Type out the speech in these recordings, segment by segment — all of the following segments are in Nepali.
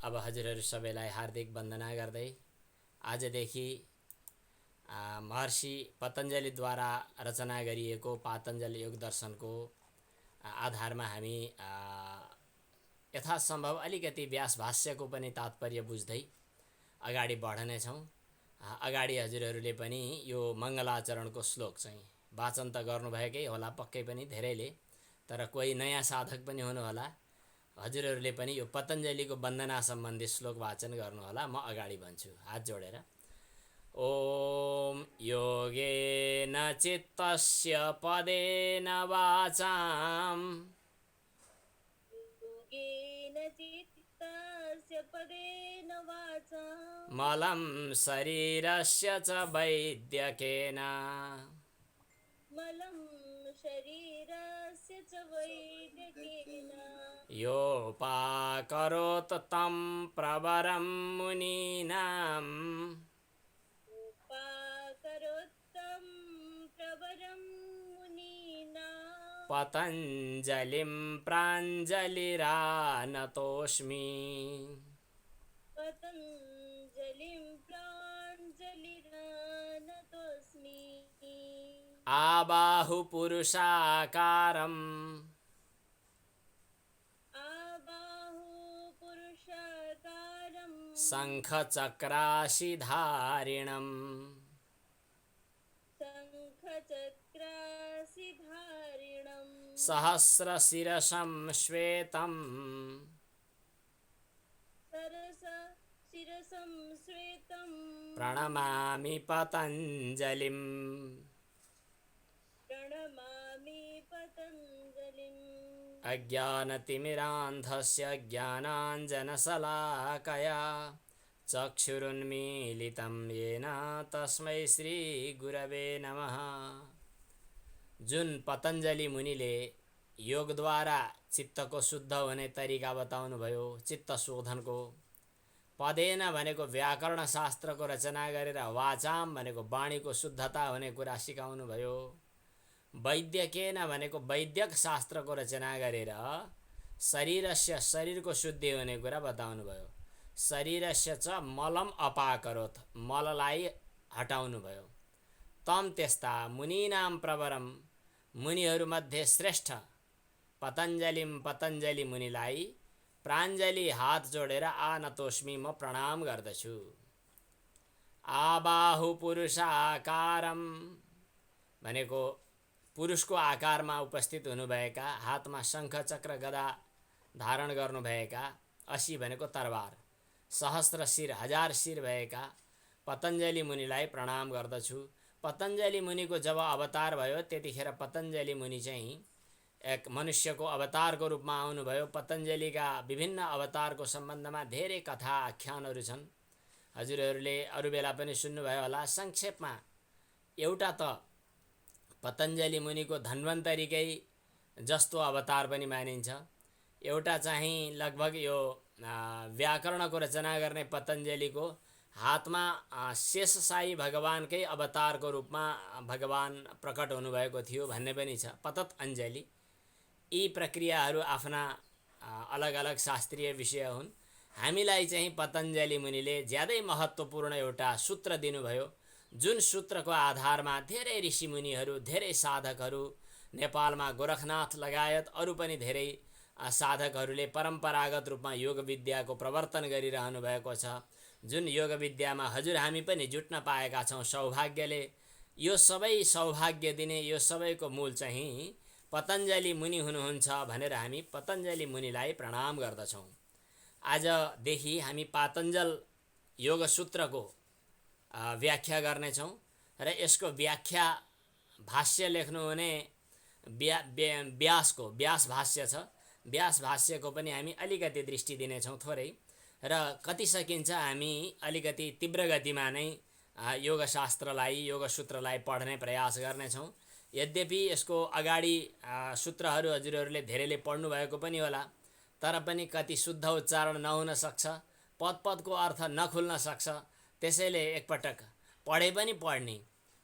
अब हजुरहरू सबैलाई हार्दिक वन्दना गर्दै आजदेखि महर्षि पतञ्जलिद्वारा रचना गरिएको पातञ्जल योग दर्शनको आधारमा हामी यथासम्भव अलिकति व्यास भाष्यको पनि तात्पर्य बुझ्दै अगाडि बढ्नेछौँ। अगाडि हजुरहरूले पनि यो मङ्गलाचरणको श्लोक चाहिँ वाचन त गर्नुभएकै होला पक्कै पनि धेरैले, तर कोही नयाँ साधक पनि हुनुहोला। हजुरहरूले पनि यो पतञ्जलिको वन्दना सम्बन्धी श्लोक वाचन गर्नुहोला। म अगाडि भन्छु हात जोडेर। ओम योगेन चित्तस्य पदेन वाचाम मलं शरीरस्य च वैद्यकेन योपाकरोत् तं प्रवरं मुनीनां पतञ्जलिं प्राञ्जलिरानतोऽस्मि। आबाहु पुरुषाकारं शङ्खचक्राशिधारिणं सहस्रशिरसं श्वेतं प्रणमामि पतञ्जलिम्। अज्ञानतिमिरान्धस्य ज्ञानाञ्जनशलाकया चक्षुरुन्मीलितं येन तस्मै श्रीगुरवे नमः। जुन पतञ्जलि मुनिले योगद्वारा चित्तको शुद्ध हुने तरिका बताउनु भयो, चित्त शोधनको। पदेन भनेको व्याकरण शास्त्रको रचना गरेर, वाचाम भनेको वाणीको शुद्धता हुने कुरा सिकाउनु भयो। वैद्यकेन भनेको वैद्यक शास्त्रको रचना गरेर शरीरस्य शरीरको शुद्धि हुने कुरा बताउनु भयो। शरीरस्य च मलम अपाकरोत् मललाई हटाउनु भयो। तम त्यस्ता मुनीनाम प्रवरम मुनिहरूमध्ये श्रेष्ठ पतञ्जलिम पतञ्जलि मुनिलाई प्राञ्जलि हात जोडेर आनतोस्मि म प्रणाम गर्दछु। आबाहु पुरुषाकारम भनेको पुरुषको आकारमा उपस्थित हुनुभएका, हातमा शङ्ख चक्र गदा धारण गर्नुभएका, असी भनेको तरबार, सहस्र शिर हजार शिर भएका पतञ्जलि मुनिलाई प्रणाम गर्दछु। पतञ्जलि मुनिको जब अवतार भयो त्यतिखेर पतञ्जलि मुनि चाहिँ एक मनुष्यको अवतारको रूपमा आउनुभयो। पतञ्जलिका विभिन्न अवतारको सम्बन्धमा धेरै कथा आख्यानहरू छन्, हजुरहरूले अरू बेला पनि सुन्नुभयो होला। संक्षेपमा एउटा त पतञ्जलि मुनिको धन्वन्तरीकै जस्तो अवतार पनि मानिन्छ, एउटा चाहिँ लगभग यो व्याकरणको रचना गर्ने पतञ्जलिको हातमा शेषशाही भगवानकै अवतारको रूपमा भगवान प्रकट हुनुभएको थियो भन्ने पनि छ, पतत अञ्जलि। यी प्रक्रियाहरू आफ्ना अलग अलग शास्त्रीय विषय हुन्। हामीलाई चाहिँ पतञ्जलि मुनिले ज्यादै महत्त्वपूर्ण एउटा सूत्र दिनुभयो, जुन सूत्रको आधारमा धेरै ऋषिमुनिहरू, धेरै साधकहरू, नेपालमा गोरखनाथ लगायत अरू पनि धेरै साधकहरूले परम्परागत रूपमा योग विद्याको प्रवर्तन गरिरहनु भएको छ। जुन योग विद्यामा हजुर हामी पनि जुट्न पाएका छौँ सौभाग्यले। यो सबै सौभाग्य दिने, यो सबैको मूल चाहिँ पतञ्जलि मुनि हुनुहुन्छ भनेर हामी पतञ्जलि मुनिलाई प्रणाम गर्दछौँ। आजदेखि हामी पातञ्जल योग सूत्रको व्याख्या गर्नेछौँ र यसको व्याख्या भाष्य लेख्नुहुने व्यासको व्यास भाष्य छ, व्यास भाष्यको पनि हामी अलिकति दृष्टि दिनेछौँ थोरै, र कति सकिन्छ हामी अलिकति तीव्र गतिमा नै योगशास्त्रलाई, योगसूत्रलाई पढ्ने प्रयास गर्नेछौँ। यद्यपि यसको अगाडि सूत्रहरू हजुरहरूले धेरैले पढ्नुभएको पनि होला, तर पनि कति शुद्ध उच्चारण नहुन सक्छ, पद पदको अर्थ नखुल्न सक्छ। त्यसैले एकपटक पढे पनि पढ्ने।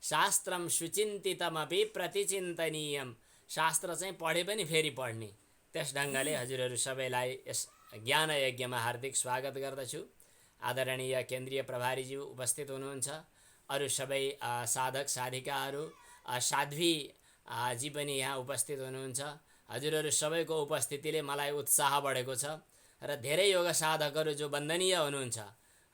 शास्त्रम सुचिन्तितमपि प्रतिचिन्तनीयम, शास्त्र चाहिँ पढे पनि फेरि पढ्ने। त्यस ढङ्गले हजुरहरू सबैलाई यस ज्ञान यज्ञमा हार्दिक स्वागत गर्दछु। आदरणीय केन्द्रीय प्रभारीज्यू उपस्थित हुनुहुन्छ, अरू सबै साधक साधिकाहरू, साध्वी जी पनि यहाँ उपस्थित हुनुहुन्छ। हजुरहरू सबैको उपस्थितिले मलाई उत्साह बढेको छ र धेरै योग साधकहरू जो वन्दनीय हुनुहुन्छ,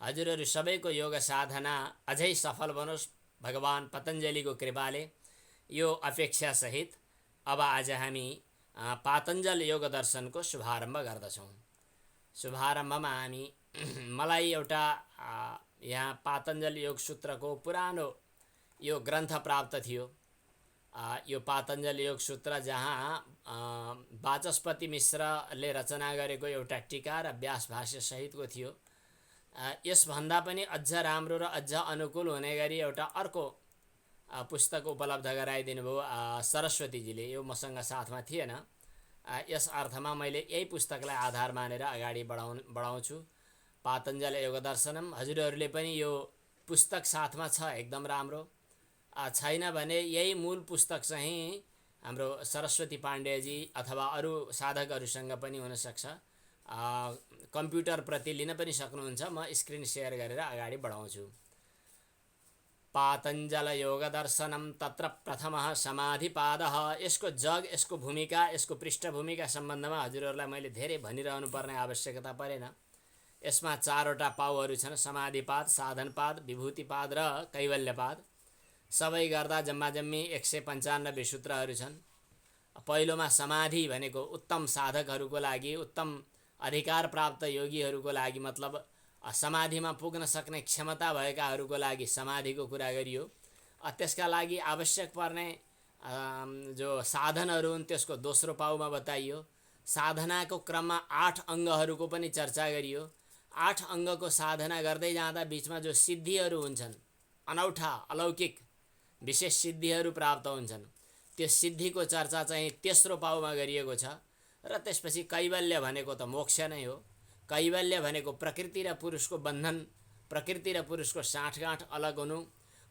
हजुरहरू सबैको योग साधना अझै सफल बनोस् भगवान् पतञ्जलिको कृपाले, यो अपेक्षा सहित अब आज हामी पातञ्जल योग दर्शनको शुभारम्भ गर्दछौँ। शुभारम्भमा हामी मलाई एउटा यहाँ पातञ्जल योग सूत्रको पुरानो यो ग्रन्थ प्राप्त थियो। यो पातञ्जल योग सूत्र जहाँ वाचस्पति मिश्रले रचना गरेको एउटा टीका र व्यास भाष्य सहितको थियो। यसभन्दा पनि अझ राम्रो र अझ अनुकूल हुने गरी एउटा अर्को पुस्तक उपलब्ध गराइदिनु भयो सरस्वतीजीले। यो मसँग साथमा थिएन। यस अर्थमा मैले यही पुस्तकलाई आधार मानेर अगाडि बढाउँछु। पातञ्जल योग दर्शनम। हजुरहरूले पनि यो पुस्तक साथमा छ, एकदम राम्रो। छैन भने यही मूल पुस्तक चाहिँ हाम्रो सरस्वती पाण्डेजी अथवा अरू साधकहरूसँग पनि हुनसक्छ। कम्प्युटर प्रति लिन पनि सक्नुहुन्छ। म स्क्रिन सेयर गरेर अगाडि बढाउँछु। पातञ्जल योग दर्शनम तत्र प्रथमः समाधिपादः। यसको जग, यसको भूमिका, यसको पृष्ठभूमिका सम्बन्धमा हजुरहरूलाई मैले धेरै भनिरहनु पर्ने आवश्यकता परेन। यसमा चारवटा पाउहरू छन्, समाधिपाद, साधनपाद, विभूतिपाद र कैवल्यपाद। सबै गर्दा जम्मा जम्मी 195 सूत्रहरू छन्। पहिलोमा समाधि भनेको उत्तम साधकहरूको लागि, उत्तम अधिकार प्राप्त योगीहरूको लागि, मतलब समाधिमा पुग्न सक्ने क्षमता भएकाहरूको लागि समाधिको कुरा गरियो। त्यसका लागि आवश्यक पर्ने जो साधनहरू हुन् त्यसको दोस्रो पाउमा बताइयो। साधनाको क्रममा 8 अङ्गहरूको पनि चर्चा गरियो। 8 अङ्गको साधना गर्दै जाँदा बिचमा जो सिद्धिहरू हुन्छन्, अनौठा अलौकिक विशेष सिद्धिहरू प्राप्त हुन्छन्, त्यो सिद्धिको चर्चा चाहिँ तेस्रो पाउमा गरिएको छ। र त्यसपछि कैवल्य भनेको त मोक्ष नै हो। कैवल्य भनेको प्रकृति र पुरुषको बन्धन, प्रकृति र पुरुषको साँठगाँठ अलग हुनु,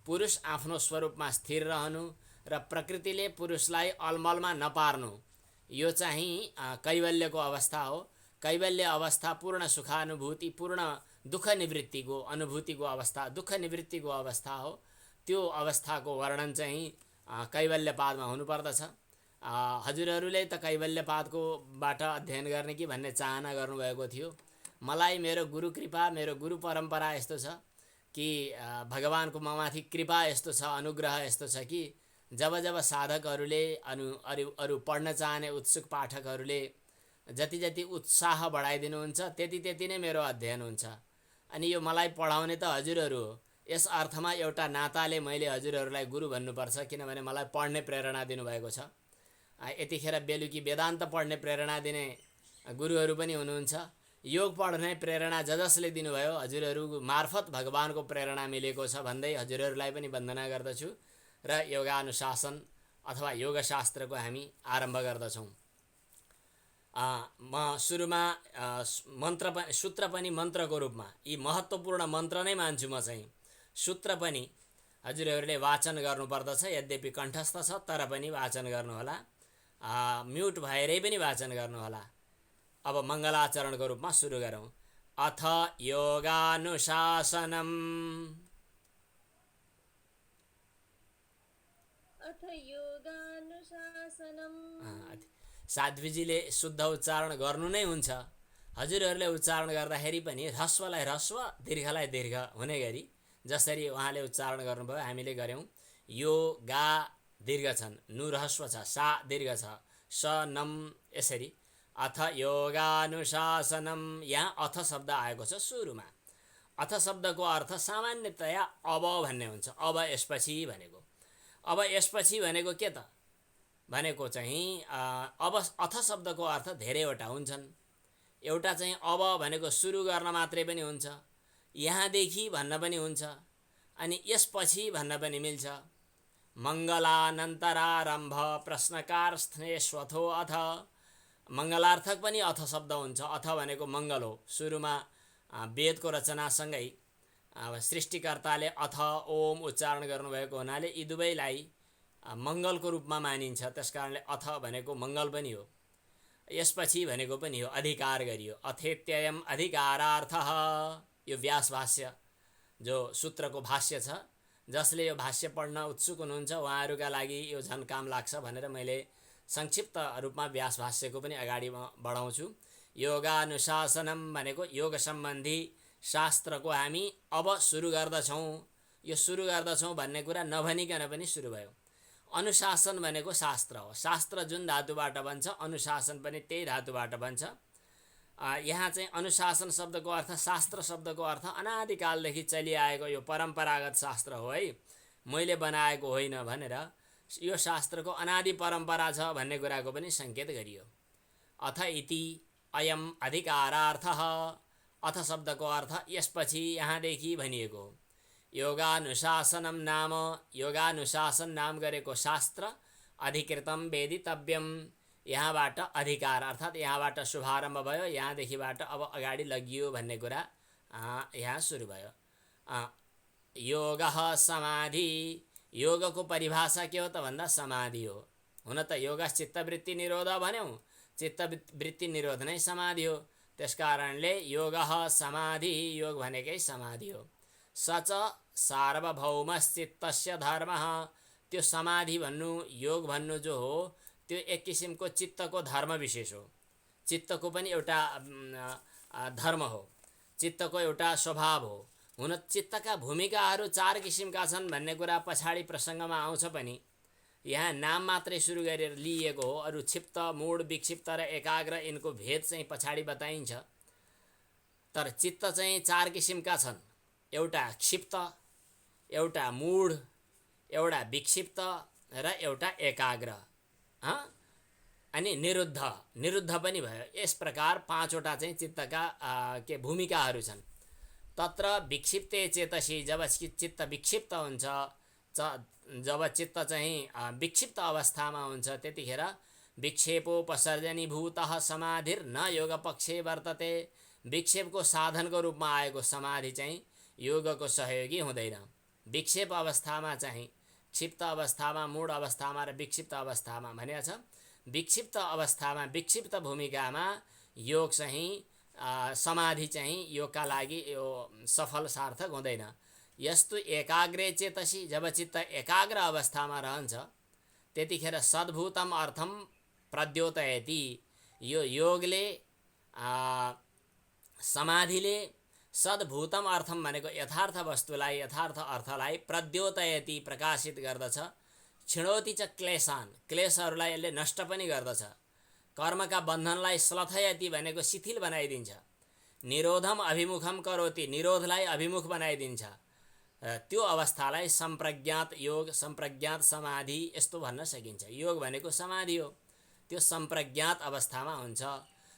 पुरुष आफ्नो स्वरूपमा स्थिर रहनु र प्रकृतिले पुरुषलाई अलमलमा नपार्नु, यो चाहिँ कैवल्यको अवस्था हो। कैवल्य अवस्था पूर्ण सुखानुभूति, पूर्ण दुःख निवृत्तिको अनुभूतिको अवस्था, दुःख निवृत्तिको अवस्था हो। त्यो अवस्थाको वर्णन चाहिँ कैवल्यपादमा हुनुपर्दछ। हजुरहरूले त कैवल्यपादको बाट अध्ययन गर्ने कि भन्ने चाहना गर्नुभएको थियो। मलाई मेरो गुरु कृपा, मेरो गुरु परम्परा यस्तो छ कि भगवानको ममाथि कृपा यस्तो छ, अनुग्रह यस्तो छ कि जब जब साधकहरूले अरू पढ्न चाहने उत्सुक पाठकहरूले जति जति उत्साह बढाइदिनुहुन्छ त्यति नै मेरो अध्ययन हुन्छ। अनि यो मलाई पढाउने त हजुरहरू हो। यस अर्थमा एउटा नाताले मैले हजुरहरूलाई गुरु भन्नुपर्छ, किनभने मलाई पढ्ने प्रेरणा दिनुभएको छ। यतिखेर बेलुकी वेदान्त पढ्ने प्रेरणा दिने गुरुहरू पनि हुनुहुन्छ। योग पढ्ने प्रेरणा जसले दिनुभयो हजुरहरू मार्फत भगवानको प्रेरणा मिलेको छ भन्दै हजुरहरूलाई पनि वन्दना गर्दछु र योगानुशासन अथवा योगशास्त्रको हामी आरम्भ गर्दछौँ। म सुरुमा सूत्र पनि मन्त्रको रूपमा, यी महत्त्वपूर्ण मन्त्र नै मान्छु म चाहिँ। सूत्र पनि हजुरहरूले वाचन गर्नुपर्दछ, यद्यपि कण्ठस्थ छ तर पनि वाचन गर्नुहोला, म्युट भएरै पनि वाचन गर्नुहोला। अब मङ्गलाचरणको रूपमा सुरु गरौँ। अथ योगानुशासनम। साध्वीजीले शुद्ध उच्चारण गर्नु नै हुन्छ। हजुरहरूले उच्चारण गर्दाखेरि पनि ह्रस्वलाई ह्रस्व, दीर्घलाई दीर्घ हुने गरी जसरी उहाँले उच्चारण गर्नुभयो हामीले गऱ्यौँ। यो गा दीर्घ छन्, नु ह्रस्व छ, सा दीर्घ छ, स नम, यसरी। अथ योगानुशासनम। यहाँ अथ शब्द आएको छ सुरुमा। अथ शब्दको अर्थ सामान्यतया अब भन्ने हुन्छ। अब यसपछि भनेको, अब यसपछि भनेको के त भनेको चाहिँ अब अथ शब्दको अर्थ धेरैवटा हुन्छन्। एउटा चाहिँ अब भनेको सुरु गर्न मात्रै पनि हुन्छ, यहाँदेखि भन्न पनि हुन्छ, अनि यसपछि भन्न पनि मिल्छ। मङ्गलानन्तरारम्भ प्रश्नकार स्नेश्वथो अथ। मङ्गलार्थक पनि अथ शब्द हुन्छ। अथ भनेको मङ्गल हो। सुरुमा वेदको रचनासँगै सृष्टिकर्ताले अथ ओम उच्चारण गर्नुभएको हुनाले यी दुवैलाई मङ्गलको रूपमा मानिन्छ। त्यसकारणले अथ भनेको मङ्गल पनि हो। यसपछि भनेको पनि हो अधिकार गरियो। अथेत्ययम अधिकारार्थः, यो व्यास भाष्य जो सूत्रको भाष्य छ, जसले यो भाष्य पढ्न उत्सुक हुनुहुन्छ उहाँहरूका लागि यो झन् काम लाग्छ भनेर मैले संक्षिप्त रूपमा व्यास भाष्यको पनि अगाडि म बढाउँछु। योगानुशासनम भनेको योग सम्बन्धी शास्त्रको हामी अब सुरु गर्दछौँ। यो सुरु गर्दछौँ भन्ने कुरा नभनिकन पनि सुरु भयो। अनुशासन भनेको शास्त्र हो। शास्त्र जुन धातुबाट बन्छ अनुशासन पनि त्यही धातुबाट बन्छ। यहाँ चाहिँ अनुशासन शब्दको अर्थ, शास्त्र शब्दको अर्थ अनादिकालदेखि चलिआएको यो परम्परागत शास्त्र हो है, मैले बनाएको होइन भनेर यो शास्त्रको अनादि परम्परा छ भन्ने कुराको पनि सङ्केत गरियो। अथ इति अयम अधिकारार्थः, अथ शब्दको अर्थ यसपछि, यहाँदेखि भनिएको। योगानुशासनम नाम, योगानुशासन नाम गरेको शास्त्र, अधिकृतम वेदितव्यम, यहाँबाट अधिकार अर्थात् यहाँबाट शुभारम्भ भयो, यहाँदेखिबाट अब अगाडि लगियो भन्ने कुरा यहाँ सुरु भयो। योगः समाधि, योगको परिभाषा के हो त भन्दा समाधि हो। हुन त योग चित्तवृत्ति निरोध भन्यौँ, चित्तवृत्ति निरोध नै समाधि हो। त्यसकारणले योगः समाधि, योग भनेकै समाधि हो। सच सार्वभौमश्चित्तस्य धर्मः, त्यो समाधि भन्नु योग भन्नु जो हो त्यो एक किसिमको चित्तको धर्म विशेष हो। चित्तको पनि एउटा धर्म हो, चित्तको एउटा स्वभाव हो। हुन चित्तका भूमिकाहरू 4 किसिमका छन् भन्ने कुरा पछाडि प्रसङ्गमा आउँछ पनि, यहाँ नाम मात्रै सुरु गरेर लिएको हो। अरू क्षिप्त, मूढ, विक्षिप्त र एकाग्र यिनको भेद चाहिँ पछाडि बताइन्छ। तर चित्त चाहिँ 4 किसिमका छन्, एउटा क्षिप्त, एउटा मूढ, एउटा विक्षिप्त र एउटा एकाग्र, अनि निरुद्ध, निरुद्ध पनि भयो। यस प्रकार 5 वटा चाहिँ चित्तका के भूमिकाहरू छन्। तत्र विक्षिप्ते चेतसी, जब चित्त विक्षिप्त हुन्छ, जब चित्त चाहिँ विक्षिप्त अवस्थामा हुन्छ त्यतिखेर विक्षेपोपसर्जनीभूतः समाधिर न योग पक्षे वर्तते, विक्षेपको साधनको रूपमा आएको समाधि चाहिँ योगको सहयोगी हुँदैन। विक्षेप अवस्थामा चाहिँ, क्षिप्त अवस्थामा, मूढ अवस्थामा र विक्षिप्त अवस्थामा भनेको छ। विक्षिप्त अवस्थामा, विक्षिप्त भूमिकामा योग चाहिँ समाधि चाहिँ योगका लागि यो सफल सार्थक हुँदैन। यस्तु एकाग्रे चेतसी, जब चित्त एकाग्र अवस्थामा रहन्छ त्यतिखेर सद्भूतम अर्थम प्रद्योतयति, यो योगले समाधिले सद्भूतम अर्थम भनेको यथार्थ वस्तुलाई, यथार्थ अर्थलाई प्रद्योतयति प्रकाशित गर्दछ। छिणोति च क्लेशान, क्लेशहरूलाई यसले नष्ट पनि गर्दछ। कर्मका बन्धनलाई श्लथयति भनेको शिथिल बनाइदिन्छ। निरोधम अभिमुखम करोति, निरोधलाई अभिमुख बनाइदिन्छ। त्यो अवस्थालाई सम्प्रज्ञात योग, सम्प्रज्ञात समाधि यस्तो भन्न सकिन्छ। योग भनेको समाधि हो, त्यो सम्प्रज्ञात अवस्थामा हुन्छ।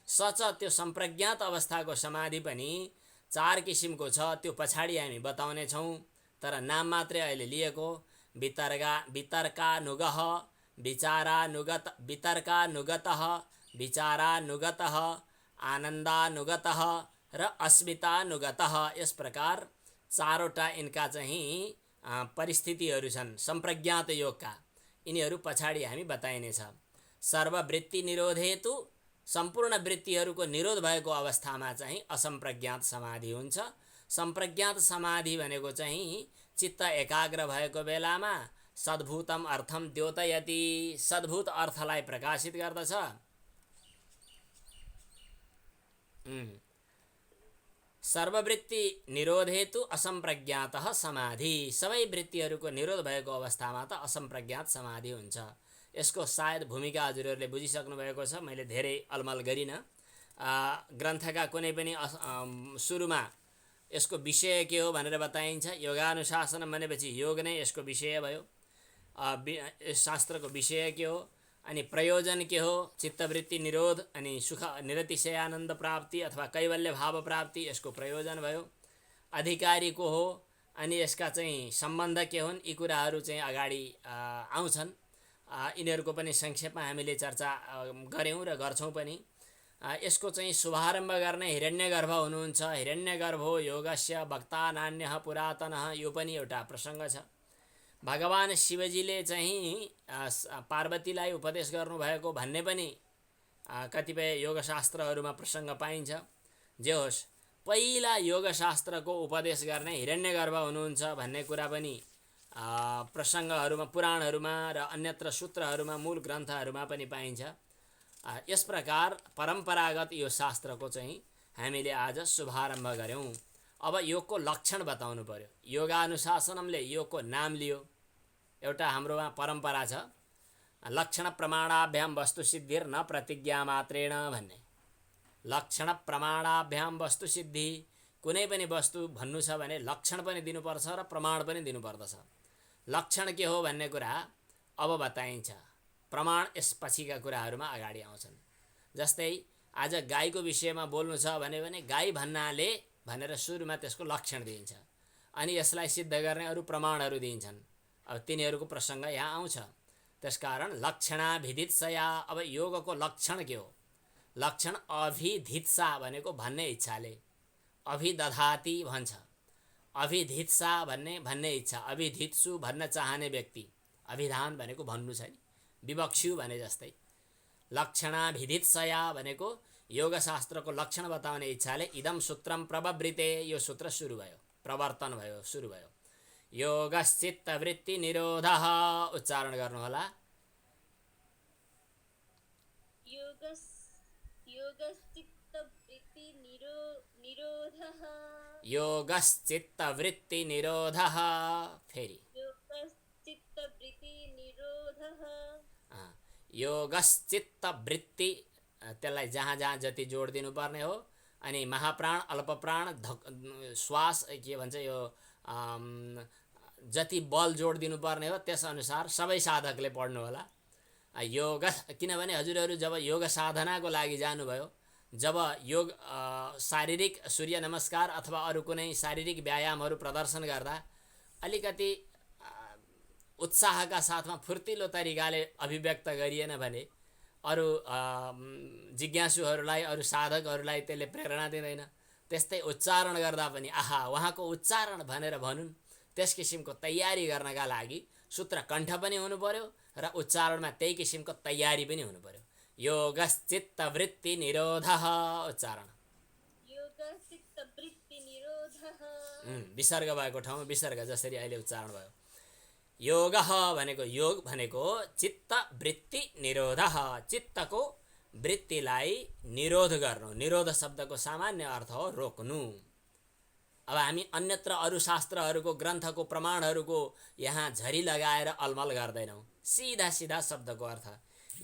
सच त्यो सम्प्रज्ञात अवस्थाको समाधि पनि 4 किसिमको छ, त्यो पछाडि हामी बताउने छौँ। तर नाम मात्रै अहिले लिएको। वितर्कानुगः, वितर्कानुगतः, विचारानुगतः, आनन्दानुगतः र अस्मितानुगतः, यस प्रकार 4 वटा यिनका चाहिँ परिस्थितिहरू छन् सम्प्रज्ञात योगका। यिनीहरू पछाडि हामी बताइनेछ। सर्ववृत्ति निरोधेतु, सम्पूर्ण वृत्तिहरूको निरोध भएको अवस्थामा चाहिँ असम्प्रज्ञात समाधि हुन्छ। सम्प्रज्ञात समाधि भनेको चाहिँ चित्त एकाग्र भएको बेलामा सद्भूतम अर्थम द्योतयति, सद्भूत अर्थलाई प्रकाशित गर्दछ। सर्ववृत्ति निरोधेतु असम्प्रज्ञातः समाधि, सबै वृत्तिहरूको निरोध भएको अवस्थामा त असम्प्रज्ञात समाधि हुन्छ। यसको सायद भूमिका हजुरहरूले बुझिसक्नु भएको छ, मैले धेरै अलमल गरिनँ। ग्रन्थका कुनै पनि सुरुमा यसको विषय के हो भनेर बताइन्छ। योगानुशासन भनेपछि योग नै यसको विषय भयो। शास्त्रको विषय के हो, अनि प्रयोजन के हो, चित्तवृत्ति निरोध अनि सुख निरतिशयानन्द प्राप्ति अथवा कैवल्य भाव प्राप्ति, यसको प्रयोजन भयो। अधिकारी को हो अनि यसका चाहिँ सम्बन्ध के हुन्, यी कुराहरू चाहिँ अगाडि आउँछन्। यिनीहरूको पनि संक्षेपमा हामीले चर्चा गऱ्यौँ र गर्छौँ पनि। यसको चाहिँ शुभारम्भ गर्ने हिरण्यगर्भ हुनुहुन्छ। हिरण्यगर्भो योगस्य वक्ता नान्यः पुरातनः, यो पनि एउटा प्रसङ्ग छ। भगवान शिवजीले चाहिँ पार्वतीलाई उपदेश गर्नुभएको भन्ने पनि कतिपय योगशास्त्रहरूमा प्रसङ्ग पाइन्छ। जे होस्, पहिला योगशास्त्रको उपदेश गर्ने हिरण्यगर्भ हुनुहुन्छ भन्ने कुरा पनि प्रसङ्गहरूमा, पुराणहरूमा र अन्यत्र सूत्रहरूमा, मूल ग्रन्थहरूमा पनि पाइन्छ। यस प्रकार परम्परागत यो शास्त्रको चाहिँ हामीले आज शुभारम्भ गऱ्यौँ। अब योगको लक्षण बताउनु पर्यो। योगानुशासनमले योगको नाम लियो। एउटा हाम्रोमा परम्परा छ, लक्षण प्रमाणाभ्याम वस्तु सिद्धिर न प्रतिज्ञा मात्रेण भन्ने। लक्षण प्रमाणाभ्याम वस्तु सिद्धि, कुनै पनि वस्तु भन्नु छ भने लक्षण पनि दिनुपर्छ र प्रमाण पनि दिनुपर्दछ। लक्षण के हो भन्ने कुरा अब बताइन्छ, प्रमाण यसपछिका कुराहरूमा अगाडि आउँछन्। जस्तै आज गाईको विषयमा बोल्नु छ भने गाई भन्नाले भनेर सुरुमा त्यसको लक्षण दिइन्छ, अनि यसलाई सिद्ध गर्ने अरू प्रमाणहरू दिइन्छन्। अब तिनीहरूको प्रसङ्ग यहाँ आउँछ। त्यसकारण लक्षणाभिधित्सया, अब योगको लक्षण के हो? लक्षण अभिधित्सा भनेको भन्ने इच्छाले, अभिदधाति भन्छ, अभिधित्सा भन्ने इच्छा, अभिधित्सु भन्न चाहने व्यक्ति, अभिधान भनेको भन्नु छ नि, विवक्षु भने जस्तै। लक्षणाभिधित्सया भनेको योगशास्त्रको लक्षण बताउने इच्छाले इदम सूत्रम प्रववृते, यो सूत्र सुरु भयो, प्रवर्तन भयो, सुरु भयो। योगश्चित्तवृत्ति निरोधः, उच्चारण गर्नुहोला। योगश्चित्तवृत्ति निरोधः, फेरि योगश्चित्तवृत्ति, त्यसलाई जहाँ जहाँ जति जोड दिनुपर्ने हो। अनि महाप्राण, अल्पप्राण, श्वास के भन्छ यो, जति बल जोड दिनुपर्ने हो त्यसअनुसार सबै साधकले पढ्नु होला। योग, किनभने हजुरहरू जब योग साधनाको लागि जानुभयो, जब योग शारीरिक सूर्य नमस्कार अथवा अरू कुनै शारीरिक व्यायामहरू प्रदर्शन गर्दा अलिकति उत्साहका साथमा फुर्तिलो तरिकाले अभिव्यक्त गरिएन भने अरू जिज्ञासुहरूलाई, अरू साधकहरूलाई त्यसले प्रेरणा दिँदैन। त्यस्तै उच्चारण गर्दा पनि आहा उहाँको उच्चारण भनेर भनुन्, त्यस किसिमको तयारी गर्नका लागि सूत्र कण्ठ पनि हुनु पर्यो र उच्चारणमा त्यही किसिमको तयारी पनि हुनु पर्यो। योगश्चित्तवृत्ति निरोधः, उच्चारण विसर्ग भएको ठाउँमा विसर्ग, जसरी अहिले उच्चारण भयो। योगः भनेको, योग भनेको चित्तवृत्ति निरोधः, चित्तको वृत्तिलाई निरोध गर्नु। निरोध शब्दको सामान्य अर्थ हो रोक्नु। अब हामी अन्यत्र अरू शास्त्रहरूको ग्रन्थको प्रमाणहरूको यहाँ झरी लगाएर अलमल गर्दैनौँ। सीधा सीधा शब्दको अर्थ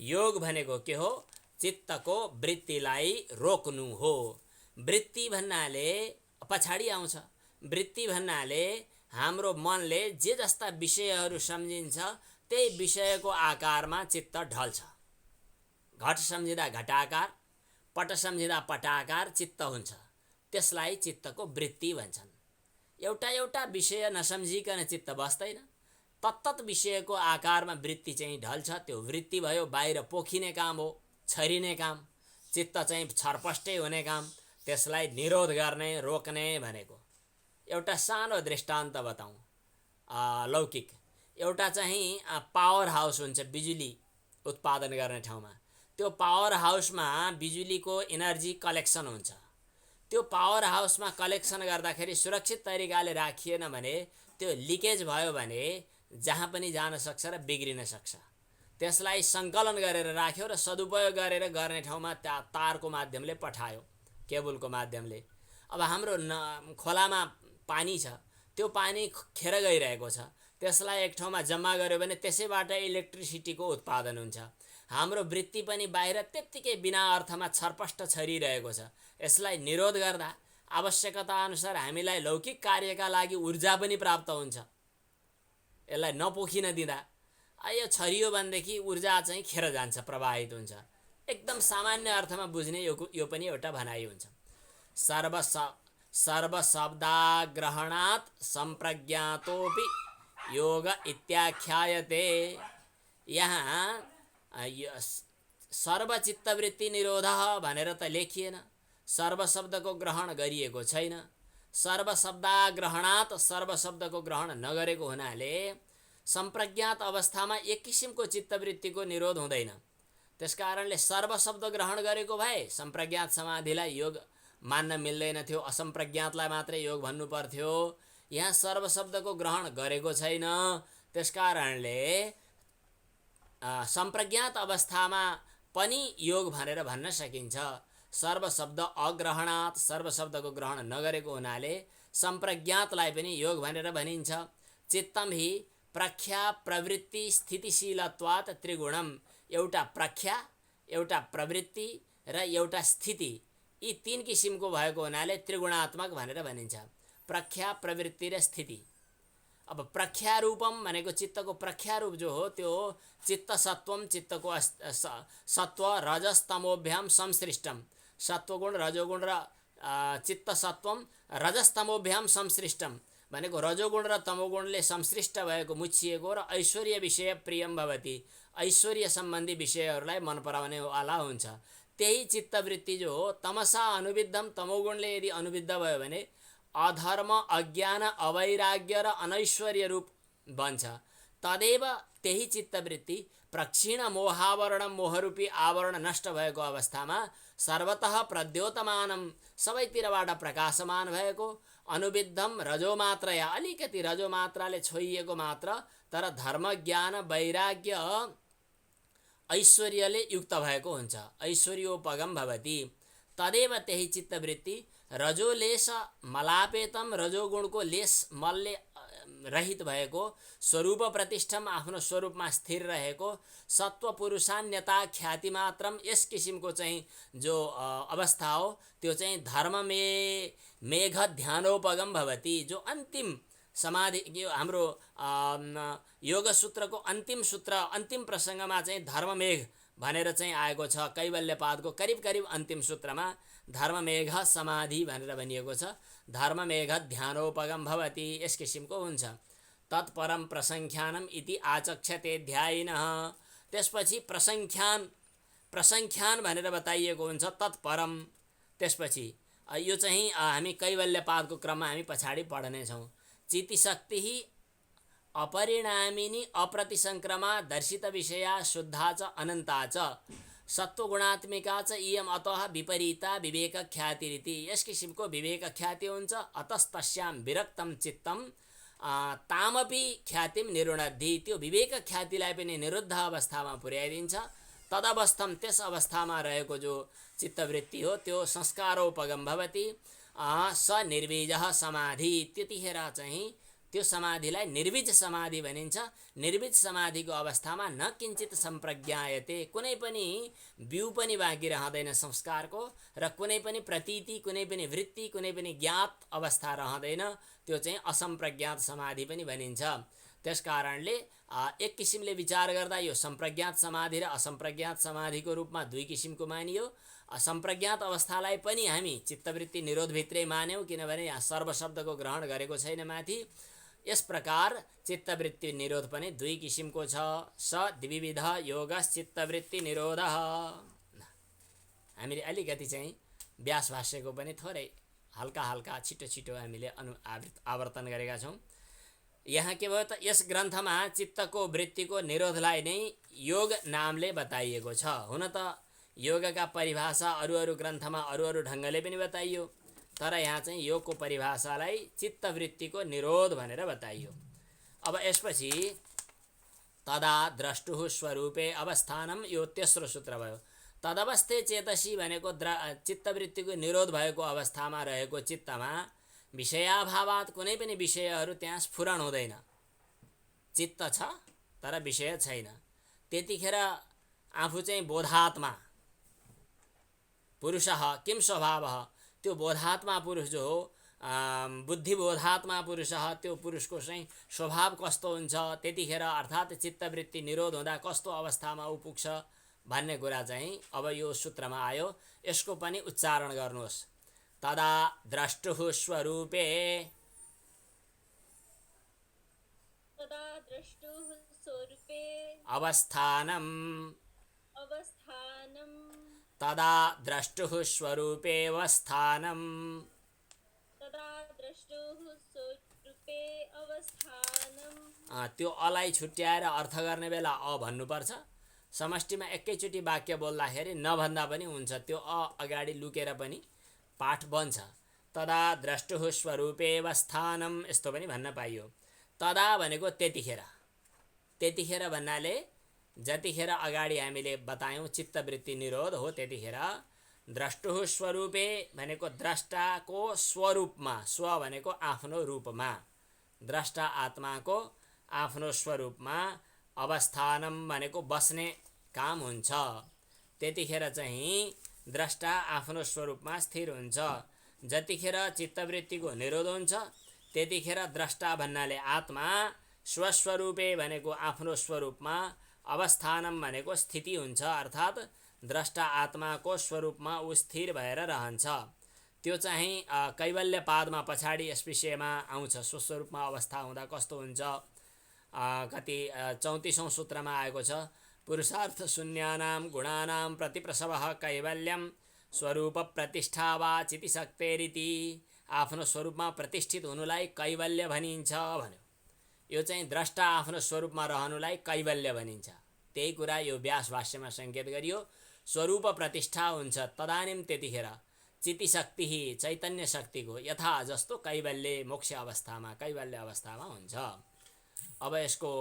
योग भनेको के हो? चित्तको वृत्तिलाई रोक्नु हो। वृत्ति भन्नाले पछाडि आउँछ। वृत्ति भन्नाले हाम्रो मनले जे जस्ता विषयहरू सम्झिन्छ त्यही विषयको आकारमा चित्त ढल्छ। घट सम्झिँदा घटाकार, पट सम्झिँदा पटाकार चित्त हुन्छ। त्यसलाई चित्तको वृत्ति भन्छन्। एउटा एउटा विषय नसम्झिकन चित्त बस्दैन। तत्तत विषयको आकारमा वृत्ति चाहिँ ढल्छ, त्यो वृत्ति भयो। बाहिर पोखिने काम हो, छरिने काम। चित्त चाहिँ छरपष्टै हुने काम, त्यसलाई निरोध गर्ने, रोक्ने भनेको। एउटा सानो दृष्टान्त बताउँ, लौकिक। एउटा चाहिँ पावर हाउस हुन्छ, बिजुली उत्पादन गर्ने ठाउँमा। त्यो पावर हाउसमा बिजुलीको एनर्जी कलेक्सन हुन्छ। त्यो पावर हाउसमा कलेक्सन गर्दाखेरि सुरक्षित तरिकाले राखिएन भने त्यो लिकेज भयो भने जहाँ पनि जान सक्छ र बिग्रिन सक्छ। त्यसलाई सङ्कलन गरेर राख्यो र सदुपयोग गरेर गर्ने ठाउँमा तारको माध्यमले पठायो, केबलको माध्यमले। अब हाम्रो खोलामा पानी छ, त्यो पानी खेर गइरहेको छ, त्यसलाई एक ठाउँमा जम्मा गर्यो भने त्यसैबाट इलेक्ट्रिसिटीको उत्पादन हुन्छ। हाम्रो वृत्ति पनि बाहिर त्यत्तिकै बिना अर्थमा छरपष्ट छरिरहेको छ। यसलाई निरोध गर्दा आवश्यकता अनुसार हामीलाई लौकिक कार्यका लागि ऊर्जा पनि प्राप्त हुन्छ। यसलाई नपोखिन दिँदा यो छरियो भनेदेखि ऊर्जा चाहिँ खेर जान्छ, प्रवाहित हुन्छ। एकदम सामान्य अर्थमा बुझ्ने यो पनि एउटा भनाइ हुन्छ। सर्वशब्दाग्रहणात् सम्प्रज्ञातोपि योग इत्याख्यायते। यहाँ सर्वचित्तवृत्ति निरोधः भनेर त लेखिएन, सर्व शब्दको ग्रहण गरिएको छैन। सर्वशब्दाग्रहणात्, सर्व शब्दको ग्रहण नगरेको हुनाले सम्प्रज्ञात अवस्थामा एक किसिमको चित्तवृत्तिको निरोध हुँदैन। त्यसकारणले सर्व शब्द ग्रहण गरेको भए सम्प्रज्ञात समाधिलाई योग मान्न मिल्दैन थियो, असम्प्रज्ञातलाई मात्रै योग भन्नु पर्थ्यो। यहाँ सर्व शब्दको ग्रहण गरेको छैन, त्यसकारणले सम्प्रज्ञात अवस्थामा पनि योग भनेर भन्न सकिन्छ। सर्व शब्द अग्रहणात्, सर्व शब्दको ग्रहण नगरेको हुनाले सम्प्रज्ञातलाई पनि योग भनेर भनिन्छ। चित्तम हि प्रख्या प्रवृत्ति स्थितिशीलत्वात् त्रिगुणम, एउटा प्रख्या, एउटा प्रवृत्ति र एउटा स्थिति, यी तीन किसिमको भएको हुनाले त्रिगुणात्मक भनेर भनिन्छ। प्रख्या, प्रवृत्ति र स्थिति। अब प्रख्या रूपम भनेको चित्तको प्रख्या रूप जो हो त्यो हो चित्त सत्वम, चित्तको सत्व रजस तमोभ्याम संसृष्टम, सत्वगुण रजोगुण र चित्त सत्वम रजस तमोभ्याम संसृष्टम भनेको रजोगुण र तमोगुणले संसृष्ट भएको, मुछिएको र ऐश्वर्य विषय प्रियम भवति, ऐश्वर्य सम्बन्धी विषयहरूलाई मन पराउने वाला हुन्छ। त्यही चित्तवृत्ति जो हो तमसा अनुविद्धम, तमोगुणले यदि अनुविद्ध भयो भने अधर्म, अज्ञान, अवैराग्य र अनैश्वर्य रूप बन्छ। तदेव त्यही चित्तवृत्ति प्रक्षीण मोहावरण, मोहरूपी आवरण नष्ट भएको अवस्थामा सर्वतः प्रद्योतमानम, सबैतिरबाट प्रकाशमान भएको, अनुविद्धम रजोमात्रया, अलिकति रजोमात्राले छोइएको मात्र, तर धर्म, ज्ञान, वैराग्य, ऐश्वर्यले युक्त भएको हुन्छ। ऐश्वर्योपगम भवति। तदेव त्यही चित्तवृत्ति रजोलेश मलापेतम, रजोगुणको लेश मलले रहित भएको, स्वरूप प्रतिष्ठम, आफ्नो स्वरूपमा स्थिर रहेको, सत्व पुरुषान्यता ख्याति मात्रम, यस किसिमको चाहिँ जो अवस्था हो त्यो चाहिँ धर्म मेघ ध्यानोपगम भवति। जो अन्तिम समाधि, यो हाम्रो योग सूत्रको अन्तिम सूत्र, अन्तिम प्रसङ्गमा चाहिँ धर्ममेघ भनेर चाहिँ आएको छ। कैवल्यपादको करिब करिब अन्तिम सूत्रमा धर्ममेघ समाधि भनेर भनिएको छ। धर्ममेघ ध्यानोपगम भवति, यस किसिमको हुन्छ। तत्परम प्रसङ्ख्यानम इति आचक्षते ध्यायिनः, त्यसपछि प्रसङ्ख्यान भनेर बताइएको हुन्छ। तत्परम, त्यसपछि यो चाहिँ हामी कैवल्यपादको क्रममा हामी पछाडि पढ्नेछौँ। चितिशक्ति अपरिणामिनी अप्रतिसङ्क्रमा दर्शित विषया शुद्धा च अनन्ता च सत्वगुणात्मिका च इयम अतः विपरीता विवेक ख्यातिरिति, यस किसिमको विवेक ख्याति हुन्छ। अतस्तस्याम विरक्तम चित्तम तामपि ख्यातिम निरुणद्धि, त्यो विवेक ख्यातिलाई पनि निरुद्ध अवस्थामा पुर्याइदिन्छ। तदवस्थम, त्यस अवस्थामा रहेको जो चित्तवृत्ति हो त्यो संस्कारोपगम भवति। स निर्बीजः समाधि, त्यतिखेर चाहिँ त्यो समाधिलाई निर्बीज समाधि भनिन्छ। निर्बीज समाधिको अवस्थामा न किञ्चित सम्प्रज्ञायते, कुनै पनि बिउ पनि बाँकी रहँदैन संस्कारको, र कुनै पनि प्रतीति, कुनै पनि वृत्ति, कुनै पनि ज्ञात अवस्था रहँदैन, त्यो चाहिँ असम्प्रज्ञात समाधि पनि भनिन्छ। त्यसकारणले एक किसिमले विचार गर्दा यो सम्प्रज्ञात समाधि र असम्प्रज्ञात समाधिको रूपमा दुई किसिमको मानियो। असम्प्रज्ञात अवस्थालाई पनि हामी चित्तवृत्ति निरोधभित्रै मान्यौँ, किनभने यहाँ सर्व शब्दको ग्रहण गरेको छैन माथि। यस प्रकार चित्तवृत्ति निरोध पनि दुई किसिमको छ। स द्विविध योगश्चित्तवृत्ति निरोधः। हामीले अलिकति चाहिँ व्यास भाष्यको पनि थोरै हल्का हल्का छिटो छिटो हामीले आवर्तन गरेका छौँ। यहाँ के भयो त, यस ग्रन्थमा चित्तको वृत्तिको निरोधलाई नै योग नामले बताइएको छ। हुन त योगका परिभाषा अरू अरू ग्रन्थमा अरू अरू ढङ्गले पनि बताइयो, तर यहाँ चाहिँ योगको परिभाषालाई चित्तवृत्तिको निरोध भनेर बताइयो। अब यसपछि तदा द्रष्टुः स्वरूपे अवस्थानम, यो तेस्रो सूत्र भयो। तदवस्थे चेतसी भनेको चित्तवृत्तिको निरोध भएको अवस्थामा रहेको चित्तमा विषयाभावात्, कुनै पनि विषयहरू त्यहाँ स्फुरण हुँदैन। चित्त छ तर विषय छैन। त्यतिखेर आफू चाहिँ बोधात्मा पुरुषः किम स्वभावः, त्यो बोधात्मा पुरुष जो हो, बुद्धिबोधात्मा पुरुषः, त्यो पुरुषको चाहिँ स्वभाव कस्तो हुन्छ, त्यतिखेर अर्थात् चित्तवृत्ति निरोध हुँदा कस्तो अवस्थामा ऊ पुग्छ भन्ने कुरा चाहिँ अब यो सूत्रमा आयो। यसको पनि उच्चारण गर्नुहोस्। तदा द्रष्टुः स्वरूपे, तदा द्रष्टुः स्वरूपे अवस्थानम, अवस्थानम, तदा द्रष्टुः स्वरूपे अवस्थानम, तदा द्रष्टुः स्वरूपे अवस्थानम। त्यो अलाई छुट्याएर अर्थ गर्ने बेला अ भन्नुपर्छ। समष्टिमा एकैचोटि वाक्य बोल्दाखेरि नभन्दा पनि हुन्छ, त्यो अगाडि लुकेर पनि पाठ बन्छ। तदा द्रष्टुः स्वरूपेव स्थानम, यस्तो पनि भन्न पाइयो। तदा भनेको त्यतिखेर, त्यतिखेर भन्नाले जतिखेर अगाडि हामीले बतायौँ चित्तवृत्ति निरोध हो त्यतिखेर। द्रष्टुः स्वरूपे भनेको द्रष्टाको स्वरूपमा, स्व भनेको आफ्नो रूपमा, द्रष्टा आत्माको आफ्नो स्वरूपमा अवस्थानम भनेको बस्ने काम हुन्छ। त्यतिखेर चाहिँ द्रष्टा आफ्नो स्वरूपमा स्थिर हुन्छ। जतिखेर चित्तवृत्तिको निरोध हुन्छ त्यतिखेर द्रष्टा भन्नाले आत्मा स्वस्वरूपे भनेको आफ्नो स्वरूपमा, अवस्थानम भनेको स्थिति हुन्छ, अर्थात् द्रष्टा आत्माको स्वरूपमा ऊ स्थिर भएर रहन्छ। त्यो चाहिँ कैवल्य पादमा पछाडि यस विषयमा आउँछ, स्वस्वरूपमा अवस्था हुँदा कस्तो हुन्छ। कति 34औं सूत्रमा आएको छ, पुरुषार्थ शून्यानां गुणानां प्रतिप्रसवः कैवल्यम स्वरूप प्रतिष्ठा वा चितिशक्तेरिति। आफ्नो स्वरूपमा प्रतिष्ठित हुनुलाई कैवल्य भनिन्छ भन्यो। यो चाहिँ द्रष्टा आफ्नो स्वरूपमा रहनुलाई कैवल्य भनिन्छ। त्यही कुरा यो व्यास भाष्यमा सङ्केत गरियो। स्वरूप प्रतिष्ठा हुन्छ तदानीम त्यतिखेर चितिशक्ति चैतन्य शक्तिको यथा जस्तो कैवल्य मोक्ष अवस्थामा, कैवल्य अवस्थामा हुन्छ। अब यसको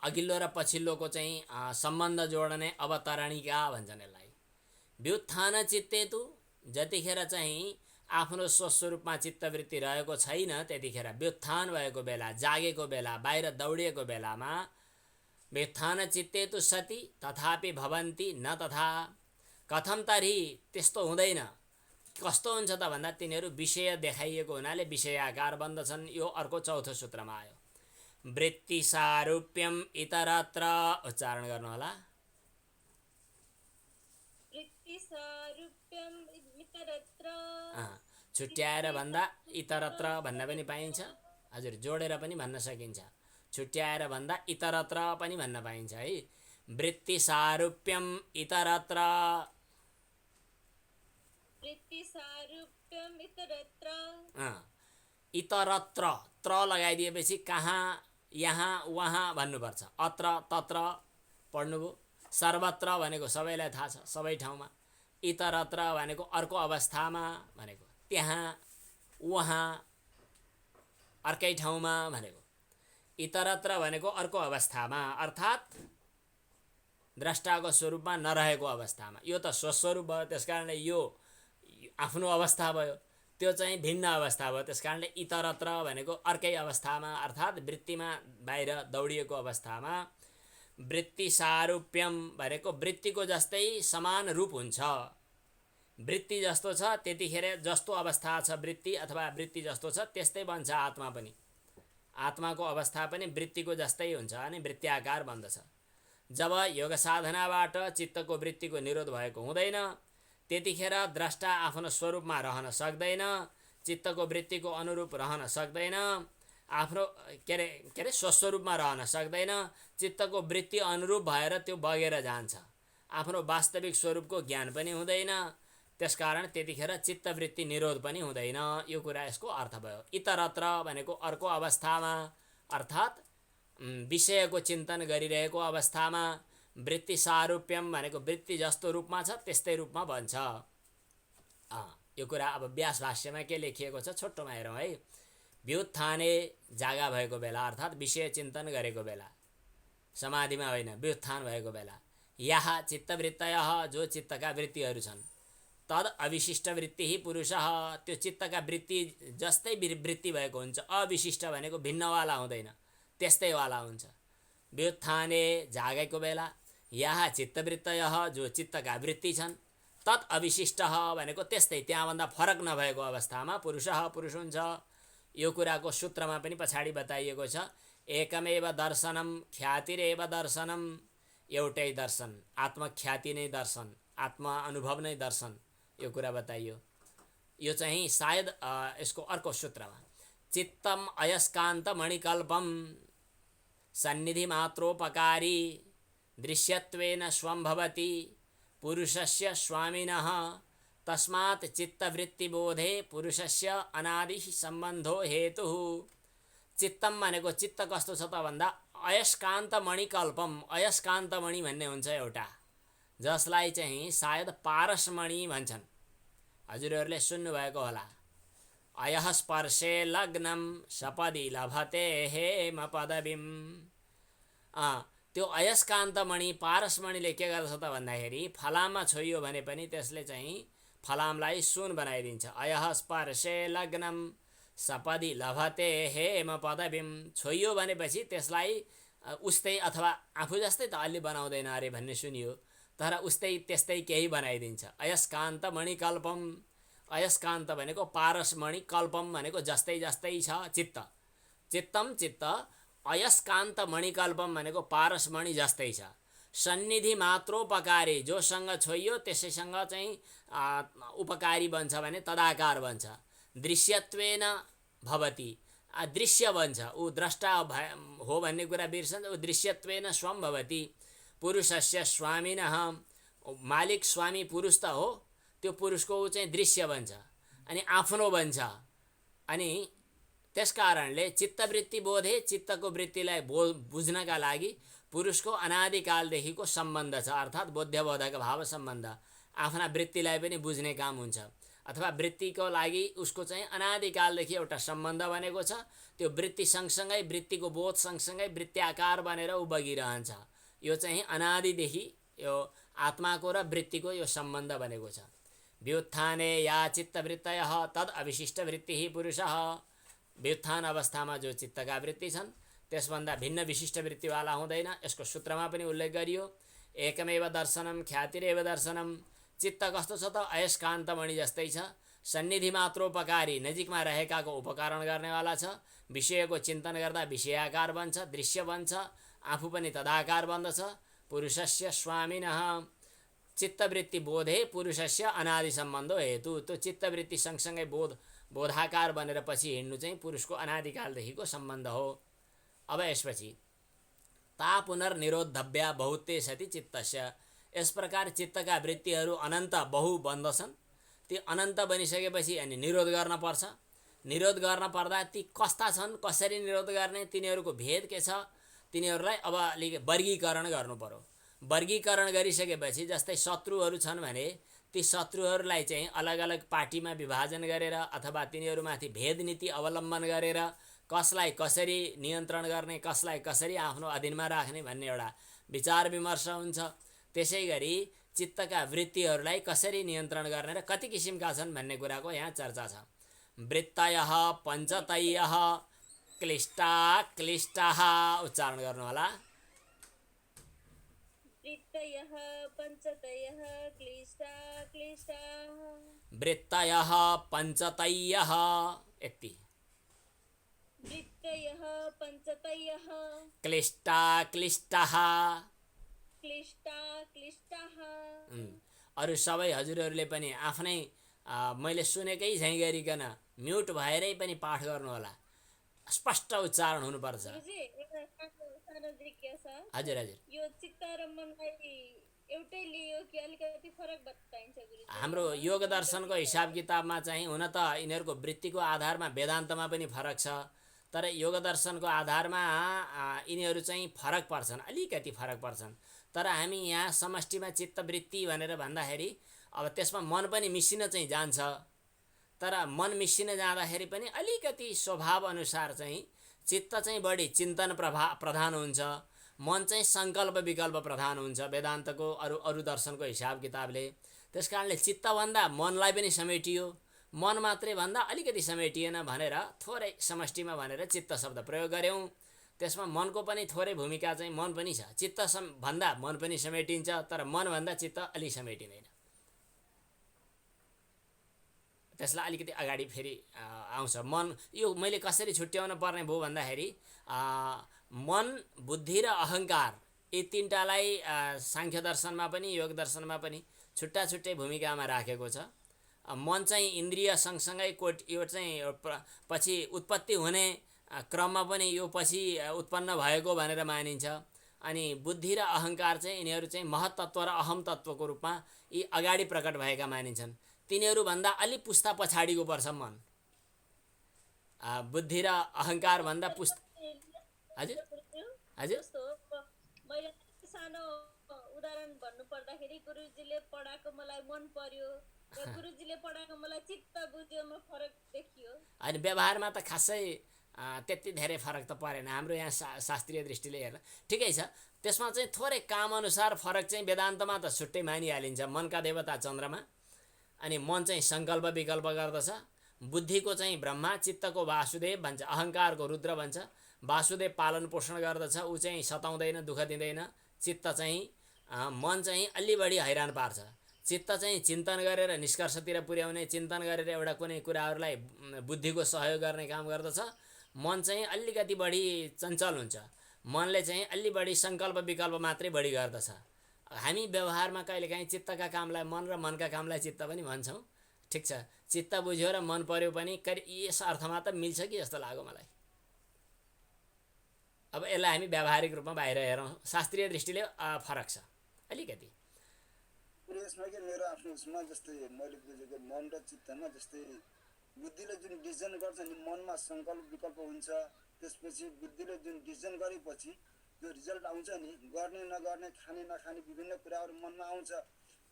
अघिल्लो र पछिल्लोको चाहिँ सम्बन्ध जोड्ने अवतरणिका भन्छन् यसलाई। व्युत्थान चित्तेतु, जतिखेर चाहिँ आफ्नो स्वस्वरूपमा चित्तवृत्ति रहेको छैन त्यतिखेर, व्युत्थान भएको बेला, जागेको बेला, बाहिर दौडिएको बेलामा व्युत्थान चित्तेतु सति तथापि भवन्ति न तथा। कथम तर्हि, त्यस्तो हुँदैन। कस्तो हुन्छ त भन्दा तिनीहरू विषय देखाइएको हुनाले विषयाकार बन्दछन्। यो अर्को चौथो सूत्रमा आयो। वृत्ति सारूप्यम इतरत्र, उच्चारण गर्नु होला। वृत्ति सारूप्यम इतरत्र, छुट्याएर भन्दा इतरत्र भन्न पनि पाइन्छ। हजुर, जोडेर पनि भन्न सकिन्छ। छुट्याएर भन्दा इतरत्र पनि भन्न पाइन्छ है। वृत्ति सारूप्यम इतरत्र, वृत्ति सारूप्यम इतरत्र। इतरत्र त्र लगाइदिएपछि कहाँ, यहाँ, वहाँ भन्नुपर्छ। अत्र तत्र पढ्नुभयो। सर्वत्र भनेको सबैलाई थाहा छ, सबै ठाउँमा। इतरत्र भनेको अर्को अवस्थामा भनेको, त्यहाँ, वहाँ, अर्कै ठाउँमा भनेको। इतरत्र भनेको अर्को अवस्थामा, अर्थात् द्रष्टाको स्वरूपमा नरहेको अवस्थामा। यो त स्वस्वरूप भयो, त्यसकारणले यो आफ्नो अवस्था भयो। त्यो चाहिँ भिन्न अवस्था भयो, त्यसकारणले इतरत्र भनेको अर्कै अवस्थामा, अर्थात् वृत्तिमा बाहिर दौडिएको अवस्थामा। वृत्ति सारूप्यम भनेको वृत्तिको जस्तै समान रूप हुन्छ। वृत्ति जस्तो छ त्यतिखेर जस्तो अवस्था छ वृत्ति, अथवा वृत्ति जस्तो छ त्यस्तै बन्छ आत्मा पनि। आत्माको अवस्था पनि वृत्तिको जस्तै हुन्छ अनि वृत्त्याकार बन्दछ। जब योग साधनाबाट चित्तको वृत्तिको निरोध भएको हुँदैन त्यतिखेर द्रष्टा आफ्नो स्वरूपमा रहन सक्दैन, चित्तको वृत्तिको अनुरूप रहन सक्दैन, आफ्नो के अरे स्वस्वरूपमा रहन सक्दैन। चित्तको वृत्ति अनुरूप भएर त्यो बगेर जान्छ, आफ्नो वास्तविक स्वरूपको ज्ञान पनि हुँदैन। त्यसकारण त्यतिखेर चित्तवृत्ति निरोध पनि हुँदैन। यो कुरा यसको अर्थ भयो। इतरत्र भनेको अर्को अवस्थामा, अर्थात् विषयको चिन्तन गरिरहेको अवस्थामा। वृत्ति सारूप्यम भनेको वृत्ति जस्तो रूपमा छ त्यस्तै रूपमा बन्छ। यो कुरा अब व्यास भाष्यमा के लेखिएको छ छोटोमा हेरौँ है। व्युत्थाने, जागा भएको बेला, अर्थात् विषय चिन्तन गरेको बेला, समाधिमा होइन, व्युत्थान भएको बेला। यहाँ चित्तवृत्तयः, जो चित्तका वृत्तिहरू छन्, तद अविशिष्ट वृत्ति पुरुषः, त्यो चित्तका वृत्ति जस्तै वृत्ति भएको हुन्छ। अविशिष्ट भनेको भिन्नवाला हुँदैन, त्यस्तैवाला हुन्छ। व्युत्थाने, जागेको बेला। यहाँ चित्तवृत्तयः, जो चित्तका वृत्ति छन्, तत् अविशिष्टः भनेको त्यस्तै, त्यहाँभन्दा फरक नभएको अवस्थामा पुरुषः, पुरुष हुन्छ। यो कुराको सूत्रमा पनि पछाडि बताइएको छ। एकमेव दर्शनम ख्यातिरेव दर्शनम, एउटै दर्शन, आत्मख्याति नै दर्शन, आत्मा अनुभव नै दर्शन। यो कुरा बताइयो। यो चाहिँ सायद यसको अर्को सूत्रमा। चित्तम अयस्कान्त मणिकल्पम सन्निधि मात्रोपकारी दृश्यत्वेन स्वं भवति पुरुषस्य स्वामिनः तस्मात् चित्तवृत्तिबोधे पुरुषस्य अनादि सम्बन्धो हेतुः। चित्तम भनेको चित्त कस्तो छ त भन्दा अयस्कान्तमणि कल्पम, अयस्कान्तमणि भन्ने हुन्छ एउटा, जसलाई चाहिँ सायद पारसमणि भन्छन्। हजुरहरूले सुन्नुभएको होला। अयः स्पर्शे लग्नम सपदि लभते हेम पदवीम। त्यो अयस्कान्तमणि पारसमणिले के गर्दछ त भन्दाखेरि फलाममा छोइयो भने पनि त्यसले चाहिँ फलामलाई सुन बनाइदिन्छ। अयः स्पर्शे लग्नम सपदि लभते हेम पदवीम। छोइयो भनेपछि त्यसलाई उस्तै अथवा आफू जस्तै त अलि बनाउँदैन अरे भन्ने सुनियो, तर उस्तै त्यस्तै केही बनाइदिन्छ। अयस्कान्तमणि कल्पम, अयस्कान्त भनेको पारसमणि, कल्पम भनेको जस्तै जस्तै छ चित्त। चित्तम चित्त, अयस्कान्त मणिकल्पम भनेको पारसमणि जस्तै छ। सन्निधि मात्रोपकारी, जोसँग छोइयो त्यसैसँग चाहिँ उपकारी बन्छ भने तदाकार बन्छ। दृश्यत्वेन भवति, दृश्य बन्छ, ऊ द्रष्टा हो भन्ने कुरा बिर्सन्छ। ऊ दृश्यत्वेन स्वम भवति, पुरुषस्य स्वामिनः, मालिक स्वामी पुरुष त हो, त्यो पुरुषको ऊ चाहिँ दृश्य बन्छ अनि आफ्नो बन्छ। अनि त्यस कारणले चित्तवृत्ति बोधे, चित्तको वृत्तिलाई बुझ्नका लागि पुरुषको अनादिकालदेखिको सम्बन्ध छ, अर्थात् बोध्यबोधक भाव सम्बन्ध। आफ्ना वृत्तिलाई पनि बुझ्ने काम हुन्छ, अथवा वृत्तिको लागि उसको चाहिँ अनादिकालदेखि एउटा सम्बन्ध बनेको छ। त्यो वृत्ति सँगसँगै, वृत्तिको बोध सँगसँगै वृत्त्याकार बनेर ऊ बगिरहन्छ। यो चाहिँ अनादिदेखि यो आत्माको र वृत्तिको यो सम्बन्ध बनेको छ। व्युत्थाने या चित्तवृत्तयः तद अविशिष्ट वृत्तिः पुरुषः। व्युत्थान अवस्थामा जो चित्तका वृत्ति छन् त्यसभन्दा भिन्न विशिष्ट वृत्तिवाला हुँदैन। यसको सूत्रमा पनि उल्लेख गरियो। एकमेव दर्शनम ख्यातिरेव दर्शनम। चित्त कस्तो छ त अयस्कान्तमणि जस्तै छ, सन्निधि मात्रोपकारी, नजिकमा रहेकाको उपकरण गर्नेवाला छ। विषयको चिन्तन गर्दा विषयाकार बन्छ, दृश्य बन्छ, आफू पनि तदाकार बन्दछ। पुरुषस्य स्वामिनः, चित्तवृत्ति बोधे पुरुषस्य अनादि सम्बन्धो हेतु। त्यो चित्तवृत्ति सँगसँगै बोधाकार बनेर पछि हिँड्नु चाहिँ पुरुषको अनादिकालदेखिको सम्बन्ध हो। अब यसपछि ता पुनर्निरोधव्या बहुते सति चित्तस्य। यस प्रकार चित्तका वृत्तिहरू अनन्त बहु बन्दछन्। ती अनन्त बनिसकेपछि अनि निरोध गर्न पर्छ। निरोध गर्न पर्दा ती कस्ता छन्, कसरी निरोध गर्ने, तिनीहरूको भेद के छ, तिनीहरूलाई अब अलिक वर्गीकरण गर्नु पर्यो। वर्गीकरण गरिसकेपछि जस्तै शत्रुहरू छन् भने ती शत्रुहरूलाई चाहिँ अलग अलग पार्टीमा विभाजन गरेर अथवा तिनीहरूमाथि भेद नीति अवलम्बन गरेर कसलाई कसरी नियन्त्रण गर्ने, कसलाई कसरी आफ्नो अधीनमा राख्ने भन्ने एउटा विचार विमर्श हुन्छ। त्यसै गरी चित्तका वृत्तिहरूलाई कसरी नियन्त्रण गर्ने र कति किसिमका छन् भन्ने कुराको यहाँ चर्चा छ। वृत्तयः पञ्चतयः क्लिष्टा क्लिष्टाः, उच्चारण गर्नु होला। वृत्तयः पञ्चतयः क्लिष्टा क्लिष्टाः। वृत्तयः पञ्चतयः, यति। वृत्तयः पञ्चतयः क्लिष्टा क्लिष्टाः, क्लिष्टा क्लिष्टाः। अरू सबै हजुरहरूले पनि आफ्नै मैले सुनेकै झैँ गरिकन म्युट भएरै पनि पाठ गर्नु होला। स्पष्ट उच्चारण हुनुपर्छ। हजुर हजुर। यो चित्त र मनलाई एउटै लियो कि अलिकति फरक बताइन्छ गुरुजी? हाम्रो योग दर्शनको हिसाब किताबमा चाहिँ हुन त यिनीहरूको वृत्तिको आधारमा वेदान्तमा पनि फरक छ, तर योग दर्शनको आधारमा यिनीहरू चाहिँ फरक पर्छन्, अलिकति फरक पर्छन्। तर हामी यहाँ समष्टिमा चित्तवृत्ति भनेर भन्दाखेरि अब त्यसमा मन पनि मिसिन चाहिँ जान्छ। तर मन मिसिन जाँदाखेरि पनि अलिकति स्वभाव अनुसार चाहिँ चित्त चाहिँ बढी चिन्तन प्रधान हुन्छ, मन चाहिँ सङ्कल्प विकल्प प्रधान हुन्छ वेदान्तको अरू दर्शनको हिसाब किताबले। त्यस कारणले चित्तभन्दा मनलाई पनि समेटियो, मन मात्रै भन्दा अलिकति समेटिएन भनेर थोरै समष्टिमा भनेर चित्त शब्द प्रयोग गऱ्यौँ। त्यसमा मनको पनि थोरै भूमिका चाहिँ मन पनि छ। चित्त भन्दा मन पनि समेटिन्छ, तर मनभन्दा चित्त अलि समेटिँदैन। त्यसलाई अलिकति अगाडि फेरि आउँछ मन। यो मैले कसरी छुट्याउन पर्ने भयो भन्दाखेरि मन, बुद्धि र अहङ्कार यी तिनटालाई साङ्ख्य दर्शनमा पनि योग दर्शनमा पनि छुट्टा छुट्टै भूमिकामा राखेको छ। मन चाहिँ इन्द्रिय सँगसँगै यो चाहिँ पछि उत्पत्ति हुने क्रममा पनि यो पछि उत्पन्न भएको भनेर मानिन्छ। अनि बुद्धि र अहङ्कार चाहिँ यिनीहरू चाहिँ महत्त्व र अहम तत्त्वको रूपमा यी अगाडि प्रकट भएका मानिन्छन्। तिनीहरूभन्दा अलि पुस्ता पछाडिको पर्छ मन। बुद्धि र अहङ्कार भन्दा पुस्ता। हजुर हजुर जस्तो मैले सानो उदाहरण भन्नु पर्दाखेरि गुरुजीले पढाएको मलाई मन पर्यो र गुरुजीले पढाएको मलाई चित्त बुझ्योमा फरक देखियो। अनि व्यवहारमा त खासै त्यति धेरै फरक त परेन हाम्रो यहाँ शास्त्रीय दृष्टिले हेर्दा ठिकै छ। त्यसमा चाहिँ थोरै काम अनुसार फरक चाहिँ वेदान्तमा त छुट्टै मानिहालिन्छ। मनका देवता चन्द्रमा, अनि मन चाहिँ सङ्कल्प विकल्प गर्दछ। बुद्धिको चाहिँ ब्रह्मा, चित्तको वासुदेव भन्छ, अहङ्कारको रुद्र भन्छ। वासुदेव पालन पोषण गर्दछ, ऊ चाहिँ सताउँदैन, दुःख दिँदैन। चित्त चाहिँ मन चाहिँ अलि बढी हैरान पार्छ। चित्त चाहिँ चिन्तन गरेर निष्कर्षतिर पुर्याउने, चिन्तन गरेर एउटा कुनै कुराहरूलाई बुद्धिको सहयोग गर्ने काम गर्दछ। मन चाहिँ अलिकति बढी चञ्चल हुन्छ। मनले चाहिँ अलि बढी सङ्कल्प विकल्प मात्रै बढी गर्दछ। हामी व्यवहारमा कहिलेकाहीँ चित्तका कामलाई मन र मनका कामलाई चित्त पनि भन्छौँ। ठिक छ, चित्त बुझ्यो र मन पर्यो पनि यस अर्थमा त मिल्छ कि जस्तो लाग्यो मलाई। अब यसलाई हामी व्यावहारिक रूपमा बाहिर हेरौँ, शास्त्रीय दृष्टिले फरक छ अलिकति। यसमा के मेरो आफ्नो उसमा जस्तै मैले बुझेको मन र चित्तमा जस्तै बुद्धिले जुन डिसिजन गर्छ नि, मनमा सङ्कल्प विकल्प हुन्छ। त्यसपछि बुद्धिले जुन डिसिजन गरेपछि जो रिजल्ट आउँछ नि, गर्ने नगर्ने, खाने नखाने विभिन्न कुराहरू मनमा आउँछ।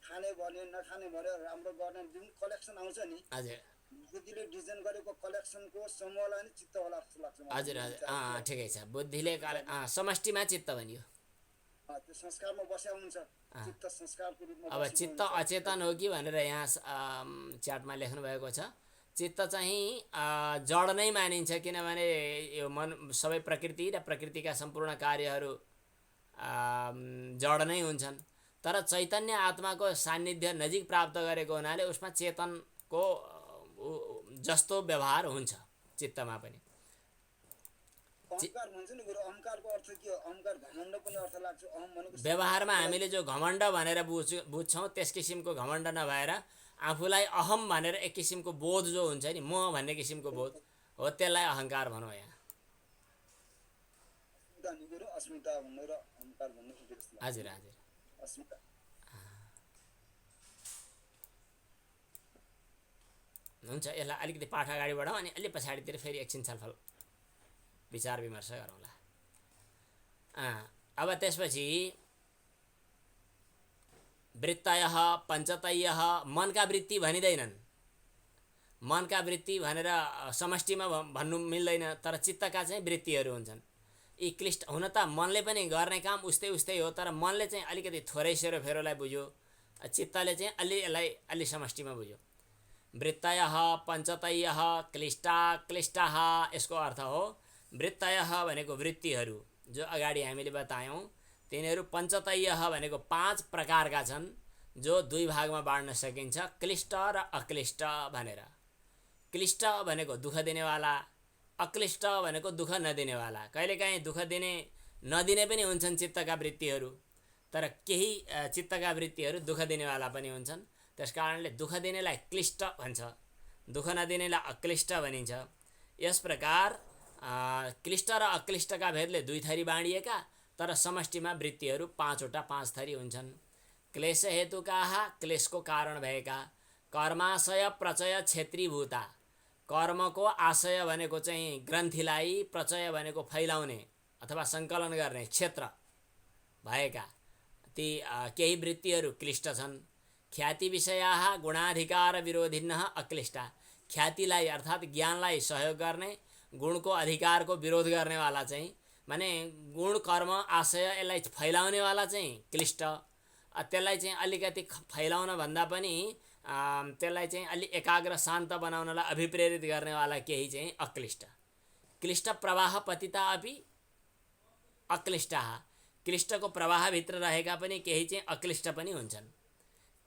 खाने भने नखाने भनेर राम्रो गर्ने जुन कलेक्सन आउँछ नि, हजुर बुद्धिले डिसिजन गरेको कलेक्सनको समूहलाई नि चित्त होला जस्तो लाग्छ मलाई। हजुर हजुर ठिकै छ। बुद्धिले समष्टिमा चित्त भनियो। त्यो संस्कारमा बस्या हुन्छ, चित्त संस्कारको रूपमा। अब चित्त अचेतन हो कि भनेर यहाँ च्याटमा लेख्नु भएको छ। चित्त चाहिँ जड नै मानिन्छ, किनभने यो मन सबै प्रकृति र प्रकृतिका सम्पूर्ण कार्यहरू जड नै हुन्छन्। तर चैतन्य आत्माको सान्निध्य नजिक प्राप्त गरेको हुनाले उसमा चेतनको जस्तो व्यवहार हुन्छ चित्तमा पनि। अहङ्कार भन्छ नि गुरु, अहङ्कारको अर्थ के हो? अहङ्कार घमण्ड पनि अर्थ लाग्छ। अहम भनेको व्यवहारमा हामीले जो घमण्ड भनेर बुझ्छौँ त्यस किसिमको घमण्ड नभएर आफूलाई अहम भनेर एक किसिमको बोध जो हुन्छ नि, म भन्ने किसिमको बोध हो, त्यसलाई अहङ्कार भनौँ यहाँ। अस्मिता नि गुरु, अस्मिता भन्नु र अहङ्कार भन्नु जस्तो लाग्छ। हजुर हजुर अस्मिता हुन्छ। यसलाई अलिकति पाठ अगाडि बढाउँ अनि अलि पछाडितिर फेरि एकछिन छलफल विचार विमर्श गरौँला। अब त्यसपछि वृत्तयः पञ्चतयः, मनका वृत्ति भनिँदैनन्। मनका वृत्ति भनेर समष्टिमा भन्नु मिल्दैन, तर चित्तका चाहिँ वृत्तिहरू हुन्छन्। यी क्लिष्ट हुन त मनले पनि गर्ने काम उस्तै उस्तै हो, तर मनले चाहिँ अलिकति थोरै सेरोफेरोलाई बुझ्यो, चित्तले चाहिँ यसलाई अलि समष्टिमा बुझ्यो। वृत्तयः पञ्चतयः क्लिष्टा क्लिष्टाः, यसको अर्थ हो वृत्तयः भनेको वृत्तिहरू जो अगाडि हामीले बतायौँ। तिनीहरू पञ्चतयः भनेको 5 प्रकारका छन्, जो 2 भागमा बाँड्न सकिन्छ, क्लिष्ट र अक्लिष्ट भनेर। क्लिष्ट भनेको दुःख दिनेवाला, अक्लिष्ट भनेको दुःख नदिनेवाला। कहिलेकाहीँ दुःख दिने नदिने पनि हुन्छन् चित्तका वृत्तिहरू, तर केही चित्तका वृत्तिहरू दुःख दिनेवाला पनि हुन्छन्। त्यस कारणले दुःख दिनेलाई क्लिष्ट भन्छ, दुःख नदिनेलाई अक्लिष्ट भनिन्छ। यस प्रकार क्लिष्ट र अक्लिष्टका भेदले 2 थरी बाँडिएका, तर समष्टिमा वृत्तिहरू 5 थरी हुन्छन्। क्लेश हेतुकाः, क्लेशको कारण भएका। कर्माशय प्रचय क्षेत्रीभूता, कर्मको आशय भनेको चाहिँ ग्रन्थीलाई, प्रचय भनेको फैलाउने अथवा सङ्कलन गर्ने क्षेत्र भएका ती केही वृत्तिहरू क्लिष्ट छन्। ख्याति विषयाः गुणाधिकार विरोधिनः अक्लिष्टा, ख्यातिलाई अर्थात् ज्ञानलाई सहयोग गर्ने, गुणको अधिकारको विरोध गर्नेवाला चाहिँ, माने गुण कर्म आशय यसलाई फैलाउनेवाला चाहिँ क्लिष्ट। त्यसलाई चाहिँ अलिकति फैलाउन भन्दा पनि त्यसलाई चाहिँ अलि एकाग्र शान्त बनाउनलाई अभिप्रेरित गर्नेवाला केही चाहिँ अक्लिष्ट। क्लिष्ट प्रवाह पतिता अपि अक्लिष्टाः, क्लिष्टको प्रवाहभित्र रहेका पनि केही चाहिँ अक्लिष्ट पनि हुन्छन्।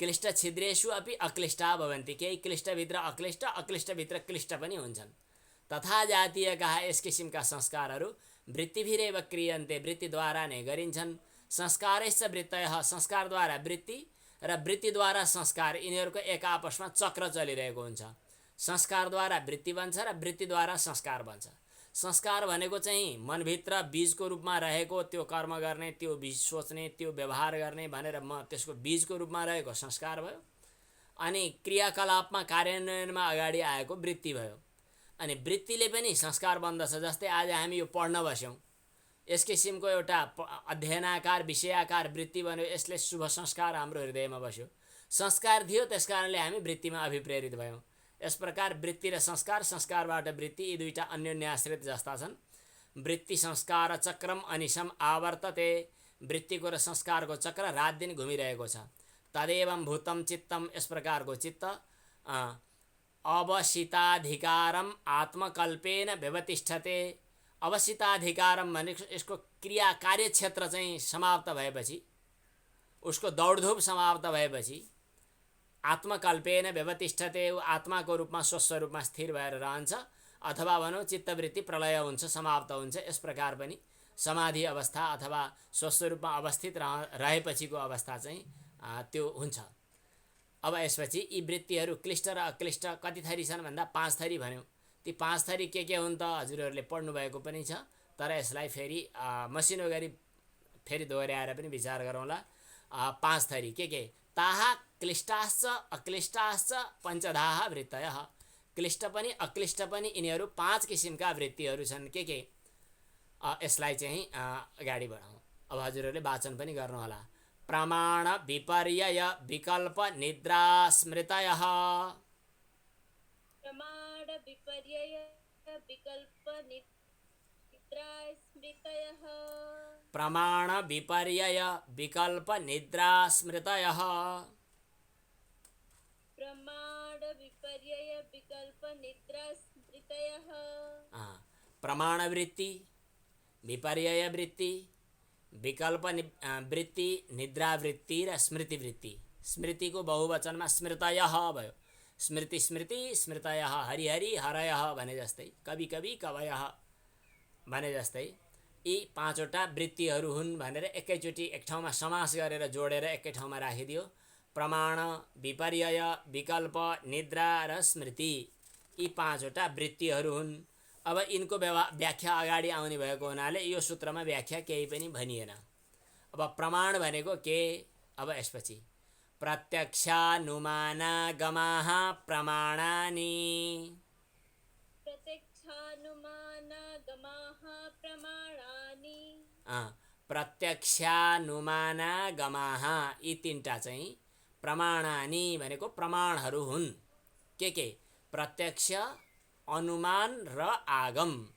क्लिष्ट छिद्रेषु अपि अक्लिष्टा भवन्ति, केही क्लिष्टभित्र अक्लिष्ट, अक्लिष्टभित्र क्लिष्ट पनि हुन्छन्। तथा जातीयका यस किसिमका संस्कारहरू वृत्तिभिरेव क्रियन्ते, वृत्तिद्वारा नै गरिन्छन्। संस्कारैश्च वृत्तयः, संस्कारद्वारा वृत्ति र वृत्तिद्वारा संस्कार, यिनीहरूको एक आपसमा चक्र चलिरहेको हुन्छ। संस्कारद्वारा वृत्ति बन्छ र वृत्तिद्वारा संस्कार बन्छ। संस्कार भनेको चाहिँ मनभित्र बीजको रूपमा रहेको त्यो कर्म गर्ने, त्यो बीज सोच्ने, त्यो व्यवहार गर्ने भनेर त्यसको बीजको रूपमा रहेको संस्कार भयो। अनि क्रियाकलापमा कार्यान्वयनमा अगाडि आएको वृत्ति भयो। अनि वृत्तिले पनि संस्कार बन्दछ। जस्तै आज हामी यो पढ्न बस्यौँ, यस किसिमको एउटा अध्ययनाकार विषयाकार वृत्ति बन्यो। यसले शुभ संस्कार हाम्रो हृदयमा बस्यो, संस्कार दियो, त्यस कारणले हामी वृत्तिमा अभिप्रेरित भयौँ। यस प्रकार वृत्ति र संस्कार, संस्कारबाट वृत्ति, यी दुईटा अन्योन्याश्रित जस्ता छन्। वृत्ति संस्कार चक्रम अनिशम आवर्तते, वृत्तिको र संस्कारको चक्र रात दिन घुमिरहेको छ। तदेवं भूतम चित्तम, यस प्रकारको चित्त अवसिताधिकारम आत्मकल्पेन व्यवतिष्ठते। अवसिताधिकारम भनेको यसको क्रिया कार्यक्षेत्र चाहिँ समाप्त भएपछि, उसको दौडधुप समाप्त भएपछि आत्मकल्पेन व्यवतिष्ठते, ऊ आत्माको रूपमा स्वस्वरूपमा स्थिर भएर रहन्छ। अथवा भनौँ चित्तवृत्ति प्रलय हुन्छ, समाप्त हुन्छ। यस प्रकार पनि समाधि अवस्था अथवा स्वस्वरूपमा अवस्थित रहेपछिको अवस्था चाहिँ त्यो हुन्छ। अब यसपछि यी वृत्तिहरू क्लिष्ट र अक्लिष्ट कति थरी छन् भन्दा 5 थरी भन्यौँ। ती 5 थरी के हुन् त हजुरहरूले पढ्नु भएको पनि छ, तर यसलाई फेरि मसिनो गरी फेरि दोहोऱ्याएर पनि विचार गरौँला। 5 थरी के ताहा क्लिष्टाश्च अक्लिष्टाश्च पञ्चधाः वृत्तयः। क्लिष्ट पनि अक्लिष्ट पनि यिनीहरू 5 किसिमका वृत्तिहरू छन्। के यसलाई चाहिँ अगाडि बढाउँ। अब हजुरहरूले वाचन पनि गर्नुहोला। प्रमाण विपर्यय विकल्प निद्रा स्मृतयः। प्रमाण विपर्यय विकल्प निद्रा स्मृतयः। प्रमाण विपर्यय विकल्प निद्रा स्मृतयः। प्रमाण विपर्यय विकल्प निद्रा स्मृतयः। प्रमाण वृत्ति, विपर्यय वृत्ति, विकल्प वृत्ति, निद्रा वृत्ति र स्मृति वृत्ति। स्मृतिको बहुवचनमा स्मृतयः भयो। स्मृति स्मृति स्मृतयः, हरिहरि हरयः भने जस्तै, कवि कवि कवयः भने जस्तै यी 5वटा वृत्तिहरू हुन् भनेर एकैचोटि एक ठाउँमा समास गरेर जोडेर एकै ठाउँमा राखिदियो। प्रमाण विपर्यय विकल्प निद्रा र स्मृति, यी 5वटा वृत्तिहरू हुन्। अब यिनको व्याख्या अगाडि आउने भएको हुनाले यो सूत्रमा व्याख्या केही पनि भनिएन। अब प्रमाण भनेको के? अब यसपछि प्रत्यक्षानुमानागमाः प्रमाणानि। प्रत्यक्षानुमानागमाः प्रमाणानि। प्रत्यक्षानुमानागमाः, यी 3टा चाहिँ प्रमाणानि भनेको प्रमाणहरू हुन्। के प्रत्यक्ष, अनुमान र आगम।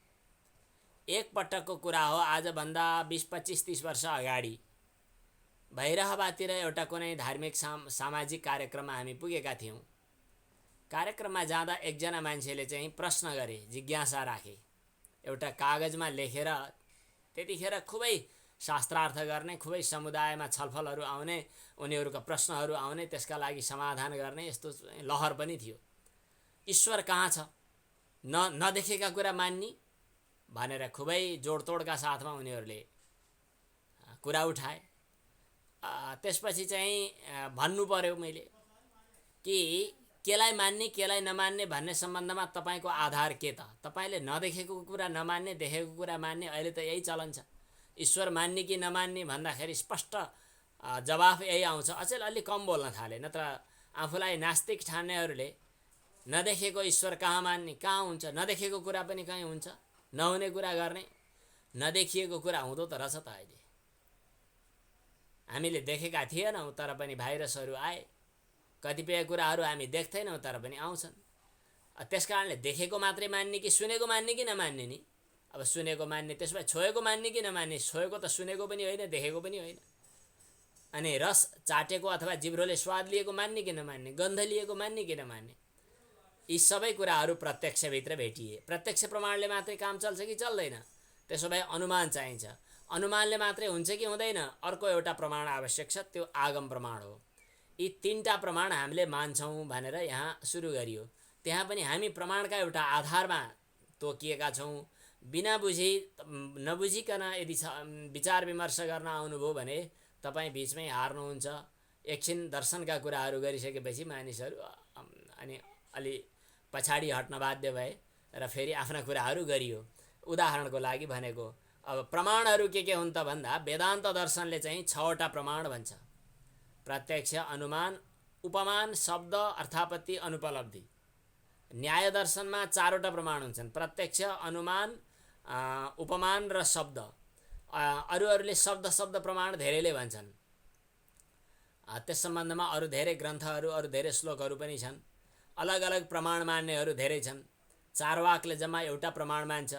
एक पटकको कुरा हो। आजभन्दा 20, 25, 30 वर्ष अगाडि भैरहवातिर एउटा कुनै धार्मिक सामाजिक कार्यक्रममा हामी पुगेका थियौँ। कार्यक्रममा जाँदा एकजना मान्छेले चाहिँ प्रश्न गरे, जिज्ञासा राखे। एउटा कागजमा लेखेर, त्यतिखेर खुबै शास्त्रार्थ गर्ने, खुबै समुदायमा छलफलहरू आउने, उनीहरूका प्रश्नहरू आउने, त्यसका लागि समाधान गर्ने यस्तो लहर पनि थियो। ईश्वर कहाँ छ, नदेखेका कुरा मान्ने भनेर खुबै जोडतोडका साथमा उनीहरूले कुरा उठाए। त्यसपछि चाहिँ भन्नु पर्यो मैले कि केलाई मान्ने केलाई नमान्ने भन्ने सम्बन्धमा तपाईँको आधार के त? तपाईँले नदेखेको कुरा नमान्ने, देखेको कुरा मान्ने, अहिले त यही चलन छ। ईश्वर मान्ने कि नमान्ने भन्दाखेरि स्पष्ट जवाफ यही आउँछ। अचेल अलि कम बोल्न थाले, नत्र आफूलाई नास्तिक ठान्नेहरूले नदेखेको ईश्वर कहाँ मान्ने, कहाँ हुन्छ? नदेखेको कुरा पनि कहीँ हुन्छ? नहुने कुरा गर्ने, नदेखिएको कुरा हुँदो त रहेछ त। अहिले हामीले देखेका थिएनौँ तर पनि भाइरसहरू आए, कतिपय कुराहरू हामी देख्दैनौँ तर पनि आउँछन्। त्यस कारणले देखेको मात्रै मान्ने कि सुनेको मान्ने कि नमान्ने नि? अब सुनेको मान्ने, त्यसमा छोएको मान्ने कि नमान्ने? छोएको त सुनेको पनि होइन, देखेको पनि होइन। अनि रस चाटेको अथवा जिब्रोले स्वाद लिएको मान्ने कि नमान्ने? गन्ध लिएको मान्ने कि नमान्ने? यी सबै कुराहरू प्रत्यक्षभित्र भेटिए। प्रत्यक्ष प्रमाणले मात्रै काम चल्छ कि चल्दैन? त्यसो भए अनुमान चाहिन्छ। अनुमानले मात्रै हुन्छ कि हुँदैन? अर्को एउटा प्रमाण आवश्यक छ, त्यो आगम प्रमाण हो। यी 3टा प्रमाण हामीले मान्छौँ भनेर यहाँ सुरु गरियो। त्यहाँ पनि हामी प्रमाणका एउटा आधारमा तोकिएका छौँ। बिना नबुझिकन यदि विचार विमर्श गर्न आउनुभयो भने तपाईँ बिचमै हार्नुहुन्छ। एकछिन दर्शनका कुराहरू गरिसकेपछि मानिसहरू अनि अलि पछाडि हट्न बाध्य भए र फेरि आफ्ना कुराहरू गरियो। उदाहरणको लागि भनेको, अब प्रमाणहरू के हुन् त भन्दा वेदान्त दर्शनले चाहिँ 6वटा प्रमाण भन्छ। प्रत्यक्ष, अनुमान, उपमान, शब्द, अर्थापत्ति, अनुपलब्धि। न्याय दर्शनमा 4वटा प्रमाण हुन्छन्, प्रत्यक्ष, अनुमान, उपमान र शब्द। अरूहरूले शब्द प्रमाण धेरैले भन्छन्। त्यस सम्बन्धमा अरू धेरै ग्रन्थहरू, अरू धेरै श्लोकहरू पनि छन्। अलग अलग प्रमाण मान्नेहरू धेरै छन्। चारवाकले जम्मा एउटा प्रमाण मान्छ,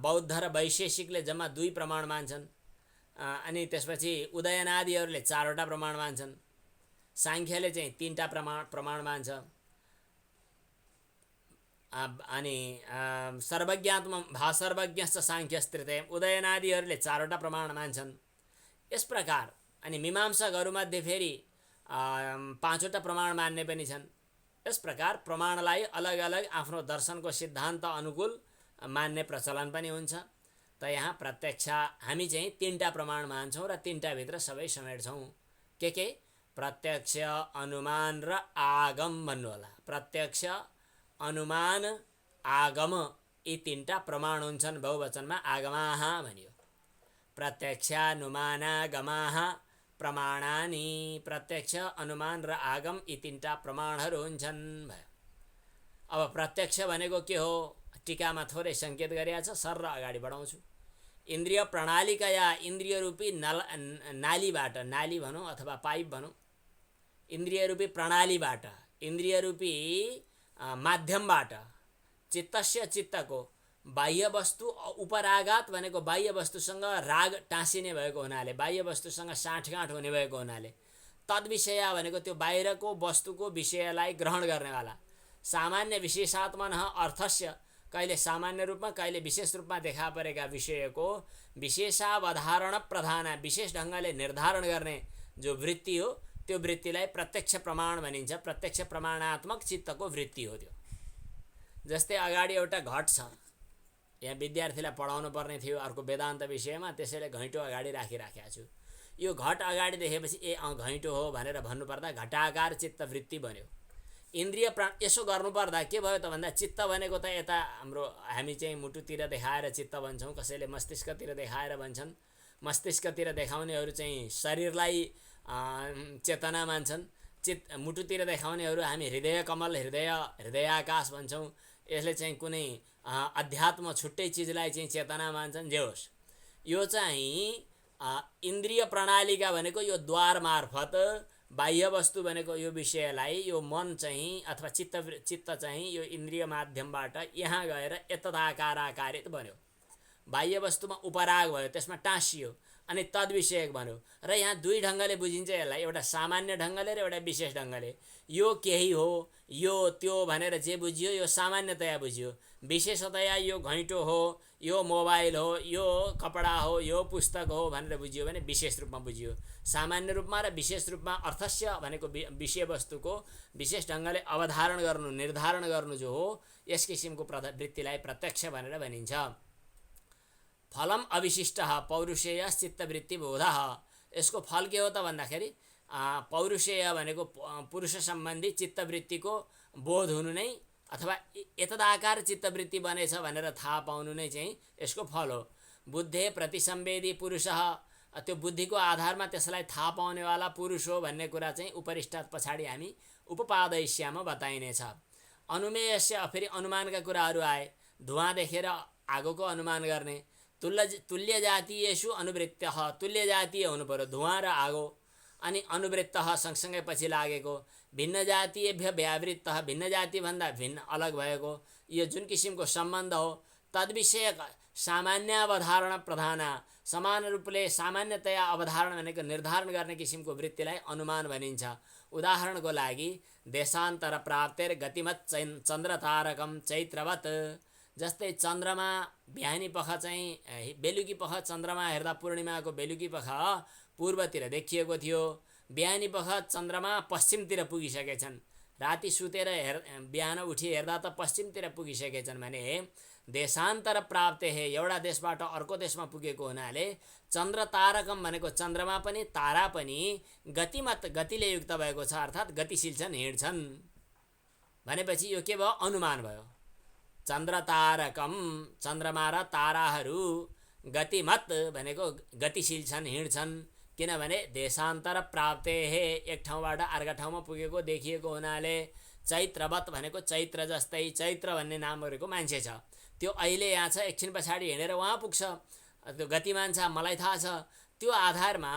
बौद्ध र वैशेषिकले जम्मा 2 प्रमाण मान्छन्, अनि त्यसपछि उदयनादिहरूले 4वटा प्रमाण मान्छन्। साङ्ख्यले चाहिँ 3टा प्रमाण मान्छ। अनि सर्वज्ञश्च साङ्ख्यस्तृतीयम्, उदयनादिहरूले 4वटा प्रमाण मान्छन्। यस प्रकार अनि मीमांसकहरूमध्ये फेरि 5वटा प्रमाण मान्ने पनि छन्। यस प्रकार प्रमाणलाई अलग अलग आफ्नो दर्शनको सिद्धान्त अनुकूल मान्ने प्रचलन पनि हुन्छ। त यहाँ प्रत्यक्ष हामी चाहिँ 3टा प्रमाण मान्छौँ र 3टा भित्र सबै समेट्छौँ। के प्रत्यक्ष, अनुमान र आगम भन्नु होला। प्रत्यक्ष, अनुमान, आगम यी 3टा प्रमाण हुन्छन्। बहुवचनमा आगमाः भनियो। प्रत्यक्षानुमानागमाः प्रमाणानि। प्रत्यक्ष, अनुमान र आगम यी 3टा प्रमाणहरू हुन्छन् भयो। अब प्रत्यक्ष भनेको के हो? टीकामा थोरै सङ्केत गरिएको छ, सर र अगाडि बढाउँछु। इन्द्रिय प्रणालीका या इन्द्रिय रूपी नालीबाट, नाली भनौँ अथवा पाइप भनौँ, इन्द्रिय रूपी प्रणालीबाट, इन्द्रिय रूपी माध्यमबाट चित्तस्य, चित्तको बाह्य वस्तु उपरागात भनेको बाह्य वस्तुसँग राग टाँसिने भएको हुनाले, बाह्य वस्तुसँग साँठगाँठ हुने भएको हुनाले, तद्विषय भनेको त्यो बाहिरको वस्तुको विषयलाई ग्रहण गर्नेवाला। सामान्य विशेषात्मनः अर्थस्य, कहिले सामान्य रूपमा कहिले विशेष रूपमा देखा परेका विषयको विशेषावधारण प्रधान, विशेष ढङ्गले निर्धारण गर्ने जो वृत्ति हो, त्यो वृत्तिलाई प्रत्यक्ष प्रमाण भनिन्छ। प्रत्यक्ष प्रमाणात्मक चित्तको वृत्ति हो त्यो। जस्तै अगाडि एउटा घट छ, यहाँ विद्यार्थीलाई पढाउनु पर्ने थियो अर्को वेदान्त विषयमा, त्यसैले घैँटो अगाडि राखिराखेको छु। यो घट अगाडि देखेपछि घैँटो हो भनेर भन्नुपर्दा घटाकार चित्तवृत्ति बन्यो। इन्द्रिय यसो गर्नुपर्दा के भयो त भन्दा चित्त भनेको त यता हाम्रो हामी चाहिँ मुटुतिर देखाएर चित्त भन्छौँ, कसैले मस्तिष्कतिर देखाएर भन्छन्। मस्तिष्कतिर देखाउनेहरू चाहिँ शरीरलाई चेतना मान्छन्। मुटुतिर देखाउनेहरू हामी हृदय कमल, हृदयाकाश भन्छौँ। यसले चाहिँ कुनै अध्यात्म छुट्टै चिजलाई चाहिँ चेतना मान्छन्। जे होस्, यो चाहिँ इन्द्रिय प्रणालीका भनेको यो द्वार मार्फत बाह्य वस्तु भनेको यो विषयलाई यो मन चाहिँ अथवा चित्त चाहिँ यो इन्द्रिय माध्यमबाट यहाँ गएर यतदाकाराकारित बन्यो। बाह्य वस्तुमा उपराग भयो, त्यसमा टाँसियो अनि तद्विषयक बन्यो। र यहाँ 2 ढङ्गले बुझिन्छ यसलाई, एउटा सामान्य ढङ्गले र एउटा विशेष ढङ्गले। यो केही हो, यो त्यो भनेर जे बुझियो यो सामान्यतया बुझियो। विशेषतया यो घैँटो हो, यो मोबाइल हो, यो कपडा हो, यो पुस्तक हो भनेर बुझियो भने विशेष रूपमा बुझियो। सामान्य रूपमा र विशेष रूपमा अर्थस्य भनेको विषयवस्तुको विशेष ढङ्गले अवधारण गर्नु, निर्धारण गर्नु जो हो, यस किसिमको वृत्तिलाई प्रत्यक्ष भनेर भनिन्छ। फलम अविशिष्टः पौरुषेय चित्तवृत्तिबोधः। यसको फल के हो त भन्दाखेरि पौरुषेय भनेको पुरुष सम्बन्धी चित्तवृत्तिको बोध हुनु नै अथवा यतदाकार चित्तवृत्ति बनेछ भनेर थाहा पाउनु नै चाहिँ यसको फल हो। बुद्धे प्रतिसंवेदी पुरुषः, त्यो बुद्धिको आधारमा त्यसलाई थाहा पाउनेवाला पुरुष हो भन्ने कुरा चाहिँ उपरिष्टात् पछाडि हामी उपपादयिष्यामा बताइनेछ। अनुमेयस्य फेरि अनुमानका कुराहरू आए। धुवाँ देखेर आगोको अनुमान गर्ने। तुल्य जातीयेषु अनुवृत्तः, तुल्य जातीय हुनु पर्यो धुवाँ र आगो। अनि अनुवृत्तः सँगसँगै पछि लागेको। भिन्न जातीयभ्य व्यावृत्तः, भिन्न जातिभन्दा भिन्न अलग भएको, यो जुन किसिमको सम्बन्ध हो। तद्विषयक सामान्यावधारण प्रधान, समान रूपले सामान्यतया अवधारण भनेको निर्धारण गर्ने किसिमको वृत्तिलाई अनुमान भनिन्छ। उदाहरणको लागि देशान्तर प्राप्तेर गतिमत चन्द्रतारकम चैत्रवत। जस्तै चन्द्रमा बिहानी पख चाहिँ बेलुकी पख चन्द्रमा हेर्दा पूर्णिमाको बेलुकी पख पूर्वतिर देखिएको थियो। बिहानी पख चन्द्रमा पश्चिमतिर पुगिसकेछन्। राति सुतेर बिहान उठी हेर्दा त पश्चिमतिर पुगिसकेछन् भने देशान्तर प्राप्ते हे, एउटा देशबाट अर्को देशमा पुगेको हुनाले चन्द्र तारकम भनेको चन्द्रमा पनि तारा पनि गतिमत, गतिले युक्त भएको छ, अर्थात् गतिशील छन्, हिँड्छन् भनेपछि यो के भयो? अनुमान भयो। चन्द्र तारकम, चन्द्रमा र ताराहरू गतिमत भनेको गतिशील छन्, हिँड्छन्। किनभने देशान्तर प्राप्ते हे, एक ठाउँबाट अर्को ठाउँमा पुगेको देखिएको हुनाले। चैत्रवत भनेको चैत्र जस्तै, चैत्र भन्ने नाम गरेको मान्छे छ, त्यो अहिले यहाँ छ, एकछिन पछाडि हिँडेर उहाँ पुग्छ। त्यो गतिमान छ मलाई थाहा छ, त्यो आधारमा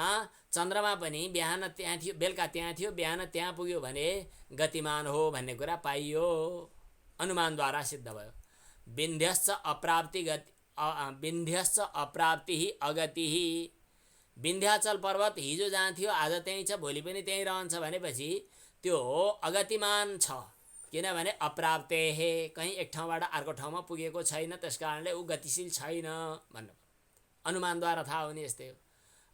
चन्द्रमा पनि बिहान त्यहाँ थियो बेलुका त्यहाँ थियो बिहान त्यहाँ पुग्यो भने गतिमान हो भन्ने कुरा पाइयो, अनुमानद्वारा सिद्ध भयो। विन्ध्यश्च अप्राप्ति गति विन्ध्यश्च अप्राप्ति अगति। विन्ध्याचल पर्वत हिजो जहाँ थियो आज त्यहीँ छ, भोलि पनि त्यहीँ रहन्छ भनेपछि त्यो अगतिमान छ, किनभने अप्राप्ते हे, कहीँ एक ठाउँबाट अर्को ठाउँमा पुगेको छैन, त्यस कारणले ऊ गतिशील छैन भन्नु अनुमानद्वारा थाहा हुने यस्तै हो।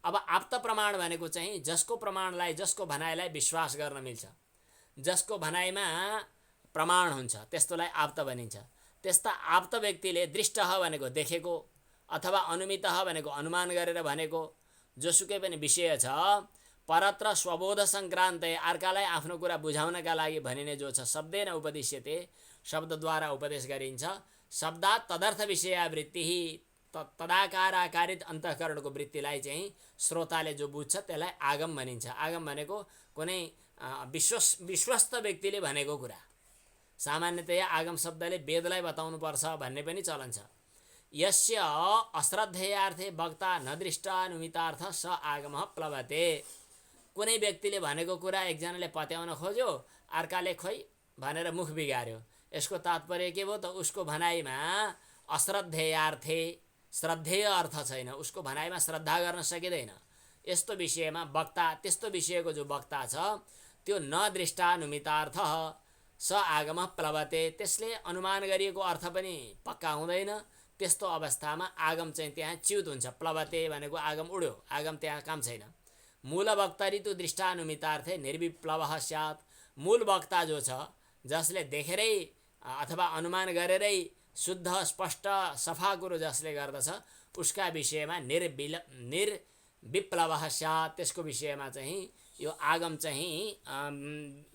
अब आप्त प्रमाण भनेको चाहिँ जसको प्रमाणलाई जसको भनाइलाई विश्वास गर्न मिल्छ, जसको भनाइमा प्रमाण हुन्छ त्यस्तोलाई आप्त भनिन्छ। त्यस्ता आप्त व्यक्तिले दृष्ट भनेको देखेको अथवा अनुमित भनेको अनुमान गरेर भनेको जोसुकै पनि विषय छ, परत्र स्वबोध सङ्क्रान्त अर्कालाई आफ्नो कुरा बुझाउनका लागि भनिने जो छ, शब्देन उपदिश्यते, शब्दद्वारा उपदेश गरिन्छ। शब्दात् तदर्थ विषयावृत्ति, तदाकार आकारित अन्तःकरणको वृत्तिलाई चाहिँ श्रोताले जो बुझ्छ त्यसलाई आगम भनिन्छ। आगम भनेको कुनै विश्वस्त व्यक्तिले भनेको कुरा। सामान्यतया आगम शब्दले वेदलाई बताउनुपर्छ भन्ने पनि चलन छ। यस्य अश्रद्धेयार्थे वक्ता न दृष्टानुमितार्थ स आगमः प्लवते। कुनै व्यक्तिले भनेको कुरा एकजनाले पत्याउन खोज्यो, अर्काले खोइ भनेर मुख बिगार्यो, यसको तात्पर्य के भयो त उसको भनाइमा अश्रद्धेयार्थे, श्रद्धेय अर्थ छैन, उसको भनाइमा श्रद्धा गर्न सकिँदैन। यस्तो विषयमा वक्ता, त्यस्तो विषयको जो वक्ता छ त्यो न दृष्टानुमितार्थ स आगमः प्लवते, त्यसले अनुमान गरिएको अर्थ पनि पक्का हुँदैन। त्यस्तो अवस्थामा आगम चाहिँ त्यहाँ च्युत हुन्छ। प्लवते भनेको आगम उड्यो, आगम त्यहाँ काम छैन। मूल वक्तरि तु दृष्टानुमितार्थे निर्विप्लवः स्यात्। मूल वक्ता जो छ जसले देखेरै अथवा अनुमान गरेरै शुद्ध स्पष्ट सफा कुरो जसले गर्दछ उसका विषयमा निर्विप्लवः स्यात्। त्यसको विषयमा चाहिँ यो आगम चाहिँ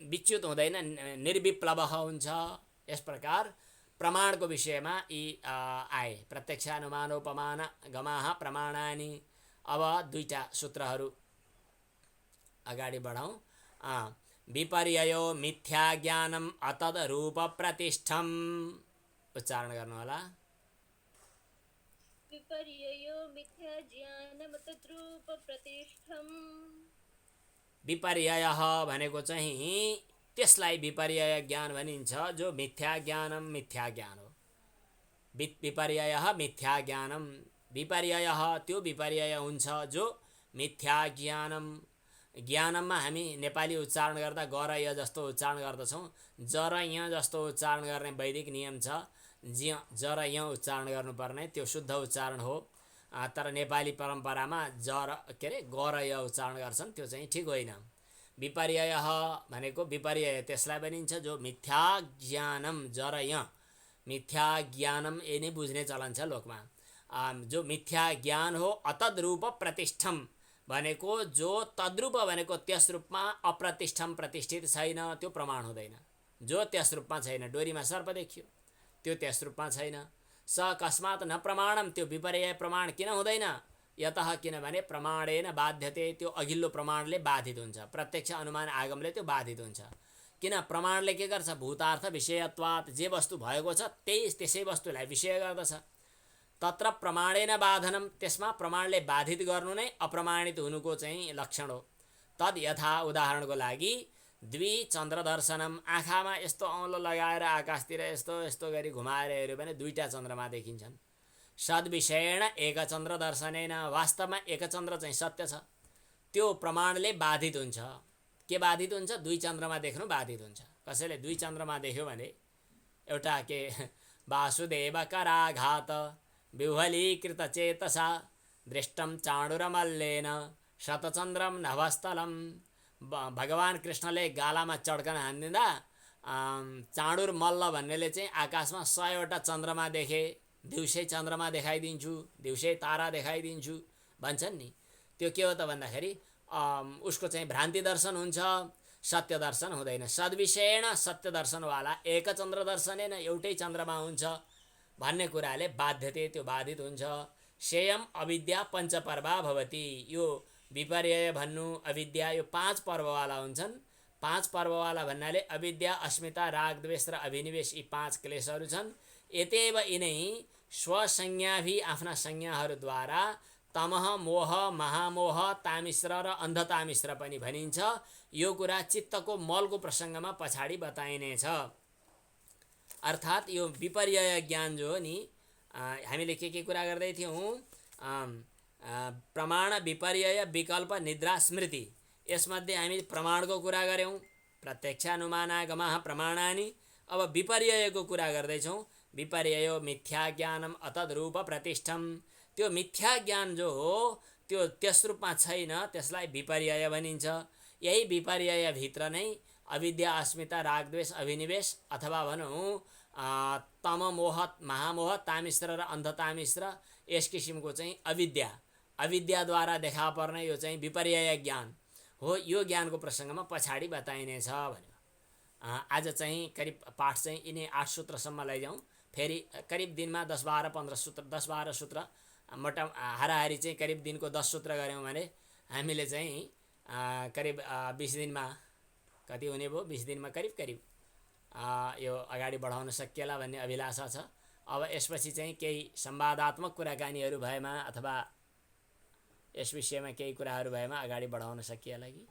विच्युत हुँदैन, निर्विप्लवः हुन्छ। यस प्रकार प्रमाणको विषयमा यी आए। प्रत्यक्षानुमानोपमान गमाः प्रमाणानि। अब दुईटा सूत्रहरू अगाडि बढाउँ। विपर्ययो मिथ्या ज्ञानम अतद रूप प्रतिष्ठम। उच्चारण गर्नु होला। विपर्ययो मिथ्या ज्ञानम अतद रूप प्रतिष्ठम। विपर्यय भनेको चाहिँ त्यसलाई विपर्यय ज्ञान भनिन्छ जो मिथ्या ज्ञानम, मिथ्या ज्ञान हो। विपर्यय मिथ्या ज्ञानम, विपर्यय त्यो विपर्यय हुन्छ जो मिथ्या ज्ञानम। ज्ञानममा हामी नेपाली उच्चारण गर्दा ग र य जस्तो उच्चारण गर्दछौँ। ज र य जस्तो उच्चारण गर्ने वैदिक नियम छ। ज र य उच्चारण गर्नुपर्ने त्यो शुद्ध उच्चारण हो। तर नेपाली परम्परामा ज र ग र य उच्चारण गर्छन्, त्यो चाहिँ ठिक होइन। विपर्यय भनेको विपर्यय त्यसलाई भनिन्छ जो मिथ्या ज्ञानम, ज र य मिथ्या ज्ञानम ए नै बुझ्ने चलन छ लोकमा। जो मिथ्या ज्ञान हो अतद रूप प्रतिष्ठम भनेको जो तद्रूप भनेको त्यस रूपमा अप्रतिष्ठम प्रतिष्ठित छैन, त्यो प्रमाण हुँदैन। जो त्यस रूपमा छैन, डोरीमा सर्प देखियो त्यो त्यस रूपमा छैन। स कस्मात् न प्रमाणम, त्यो विपर्यय प्रमाण किन हुँदैन? यतः किनभने प्रमाणेन बाध्यते, त्यो अघिल्लो प्रमाणले बाधित हुन्छ। प्रत्यक्ष अनुमान आगमले त्यो बाधित हुन्छ। किन? प्रमाणले के गर्छ? भूतार्थ विषयत्वात्, जे वस्तु भएको छ त्यसै वस्तुलाई विषय गर्दछ। तत्र प्रमाणेन बाधनम, त्यसमा प्रमाणले बाधित गर्नु नै अप्रमाणित हुनुको चाहिँ लक्षण हो। तद यथा, उदाहरणको लागि द्विचन्द्र दर्शनम, आँखामा यस्तो औँलो लगाएर आकाशतिर यस्तो यस्तो गरी घुमाएर हेऱ्यो भने दुईटा चन्द्रमा देखिन्छन्। सद्विषयेण एकचन्द्र दर्शनेन, वास्तवमा एकचन्द्र चाहिँ सत्य छ, त्यो प्रमाणले बाधित हुन्छ। के बाधित हुन्छ? दुई चन्द्रमा देख्नु बाधित हुन्छ। कसैले दुई चन्द्रमा देख्यो भने एउटा के वासुदेव कराघात विह्वलीकृत चेतसा दृष्टम चाणुरमल्लेन शतचन्द्रम नभस्थलम। भगवान कृष्णले गालामा चड्कन हानिदिँदा चाणुर मल्ल भन्नेले चाहिँ आकाशमा 100वटा चन्द्रमा देखे, दिउँसै चन्द्रमा देखाइदिन्छु, दिउँसै तारा देखाइदिन्छु भन्छन् नि। त्यो के हो त भन्दाखेरि उसको चाहिँ भ्रान्ति दर्शन हुन्छ, सत्य दर्शन हुँदैन। सद्विषयेण सत्य दर्शनवाला एकचन्द्र दर्शनेन, एउटै चन्द्रमा हुन्छ भन्ने कुराले बाध्यते, त्यो बाधित हुन्छ। शेयम अविद्या पञ्चपर्वा भवति, यो विपर्यय भन्नु अविद्या यो 5 पर्ववाला हुन्छन्। 5 पर्ववाला भन्नाले अविद्या, अस्मिता, राग, द्वेष र अभिनिवेश, यी 5 क्लेशहरू छन्। एतेव यिनै स्वसंज्ञाभि आफ्ना संज्ञाहरूद्वारा तमह मोह महामोह तामिश्र र अन्धतामिश्र पनि भनिन्छ। यो कुरा चित्तको मलको प्रसङ्गमा पछाडि बताइनेछ। अर्थात् यो विपर्यय ज्ञान जो हो नि, हामीले के कुरा गर्दै थियौँ, प्रमाण विपर्यय विकल्प निद्रा स्मृति, यसमध्ये हामी प्रमाणको कुरा गऱ्यौँ, प्रत्यक्षानुमानागमः प्रमाणानि। अब विपर्ययको कुरा गर्दैछौँ। विपर्ययो मिथ्या ज्ञानम अतद्रूप प्रतिष्ठम, त्यो मिथ्या ज्ञान जो हो त्यो त्यस रूपमा छैन, त्यसलाई विपर्यय भनिन्छ। यही विपर्ययभित्र नै अविद्या अस्मिता रागद्वेष अभिनिवेश अथवा भनौँ तम मोह महामोह तामिश्र र अन्धतामिश्र, यस किसिमको चाहिँ अविद्याद्वारा देखा पर्ने यो चाहिँ विपर्यय ज्ञान हो। यो ज्ञानको प्रसङ्गमा पछाडि बताइनेछ भन्यो। आज चाहिँ करिब पाठ चाहिँ यिनै 8 सूत्रसम्म लैजाउँ। फेरि करिब दिनमा 10-12-15 सूत्र 10-12 सूत्र मोटा हाराहारी चाहिँ करिब दिनको 10 सूत्र गऱ्यौँ भने हामीले चाहिँ करिब 20 दिनमा कति हुने भयो, 20 दिनमा करिब यो अगाडि बढाउन सकिएला भन्ने अभिलाषा छ। अब यसपछि चाहिँ केही संवादात्मक कुराकानीहरू भएमा अथवा यस विषयमा केही कुराहरू भएमा अगाडि बढाउन सकिएला कि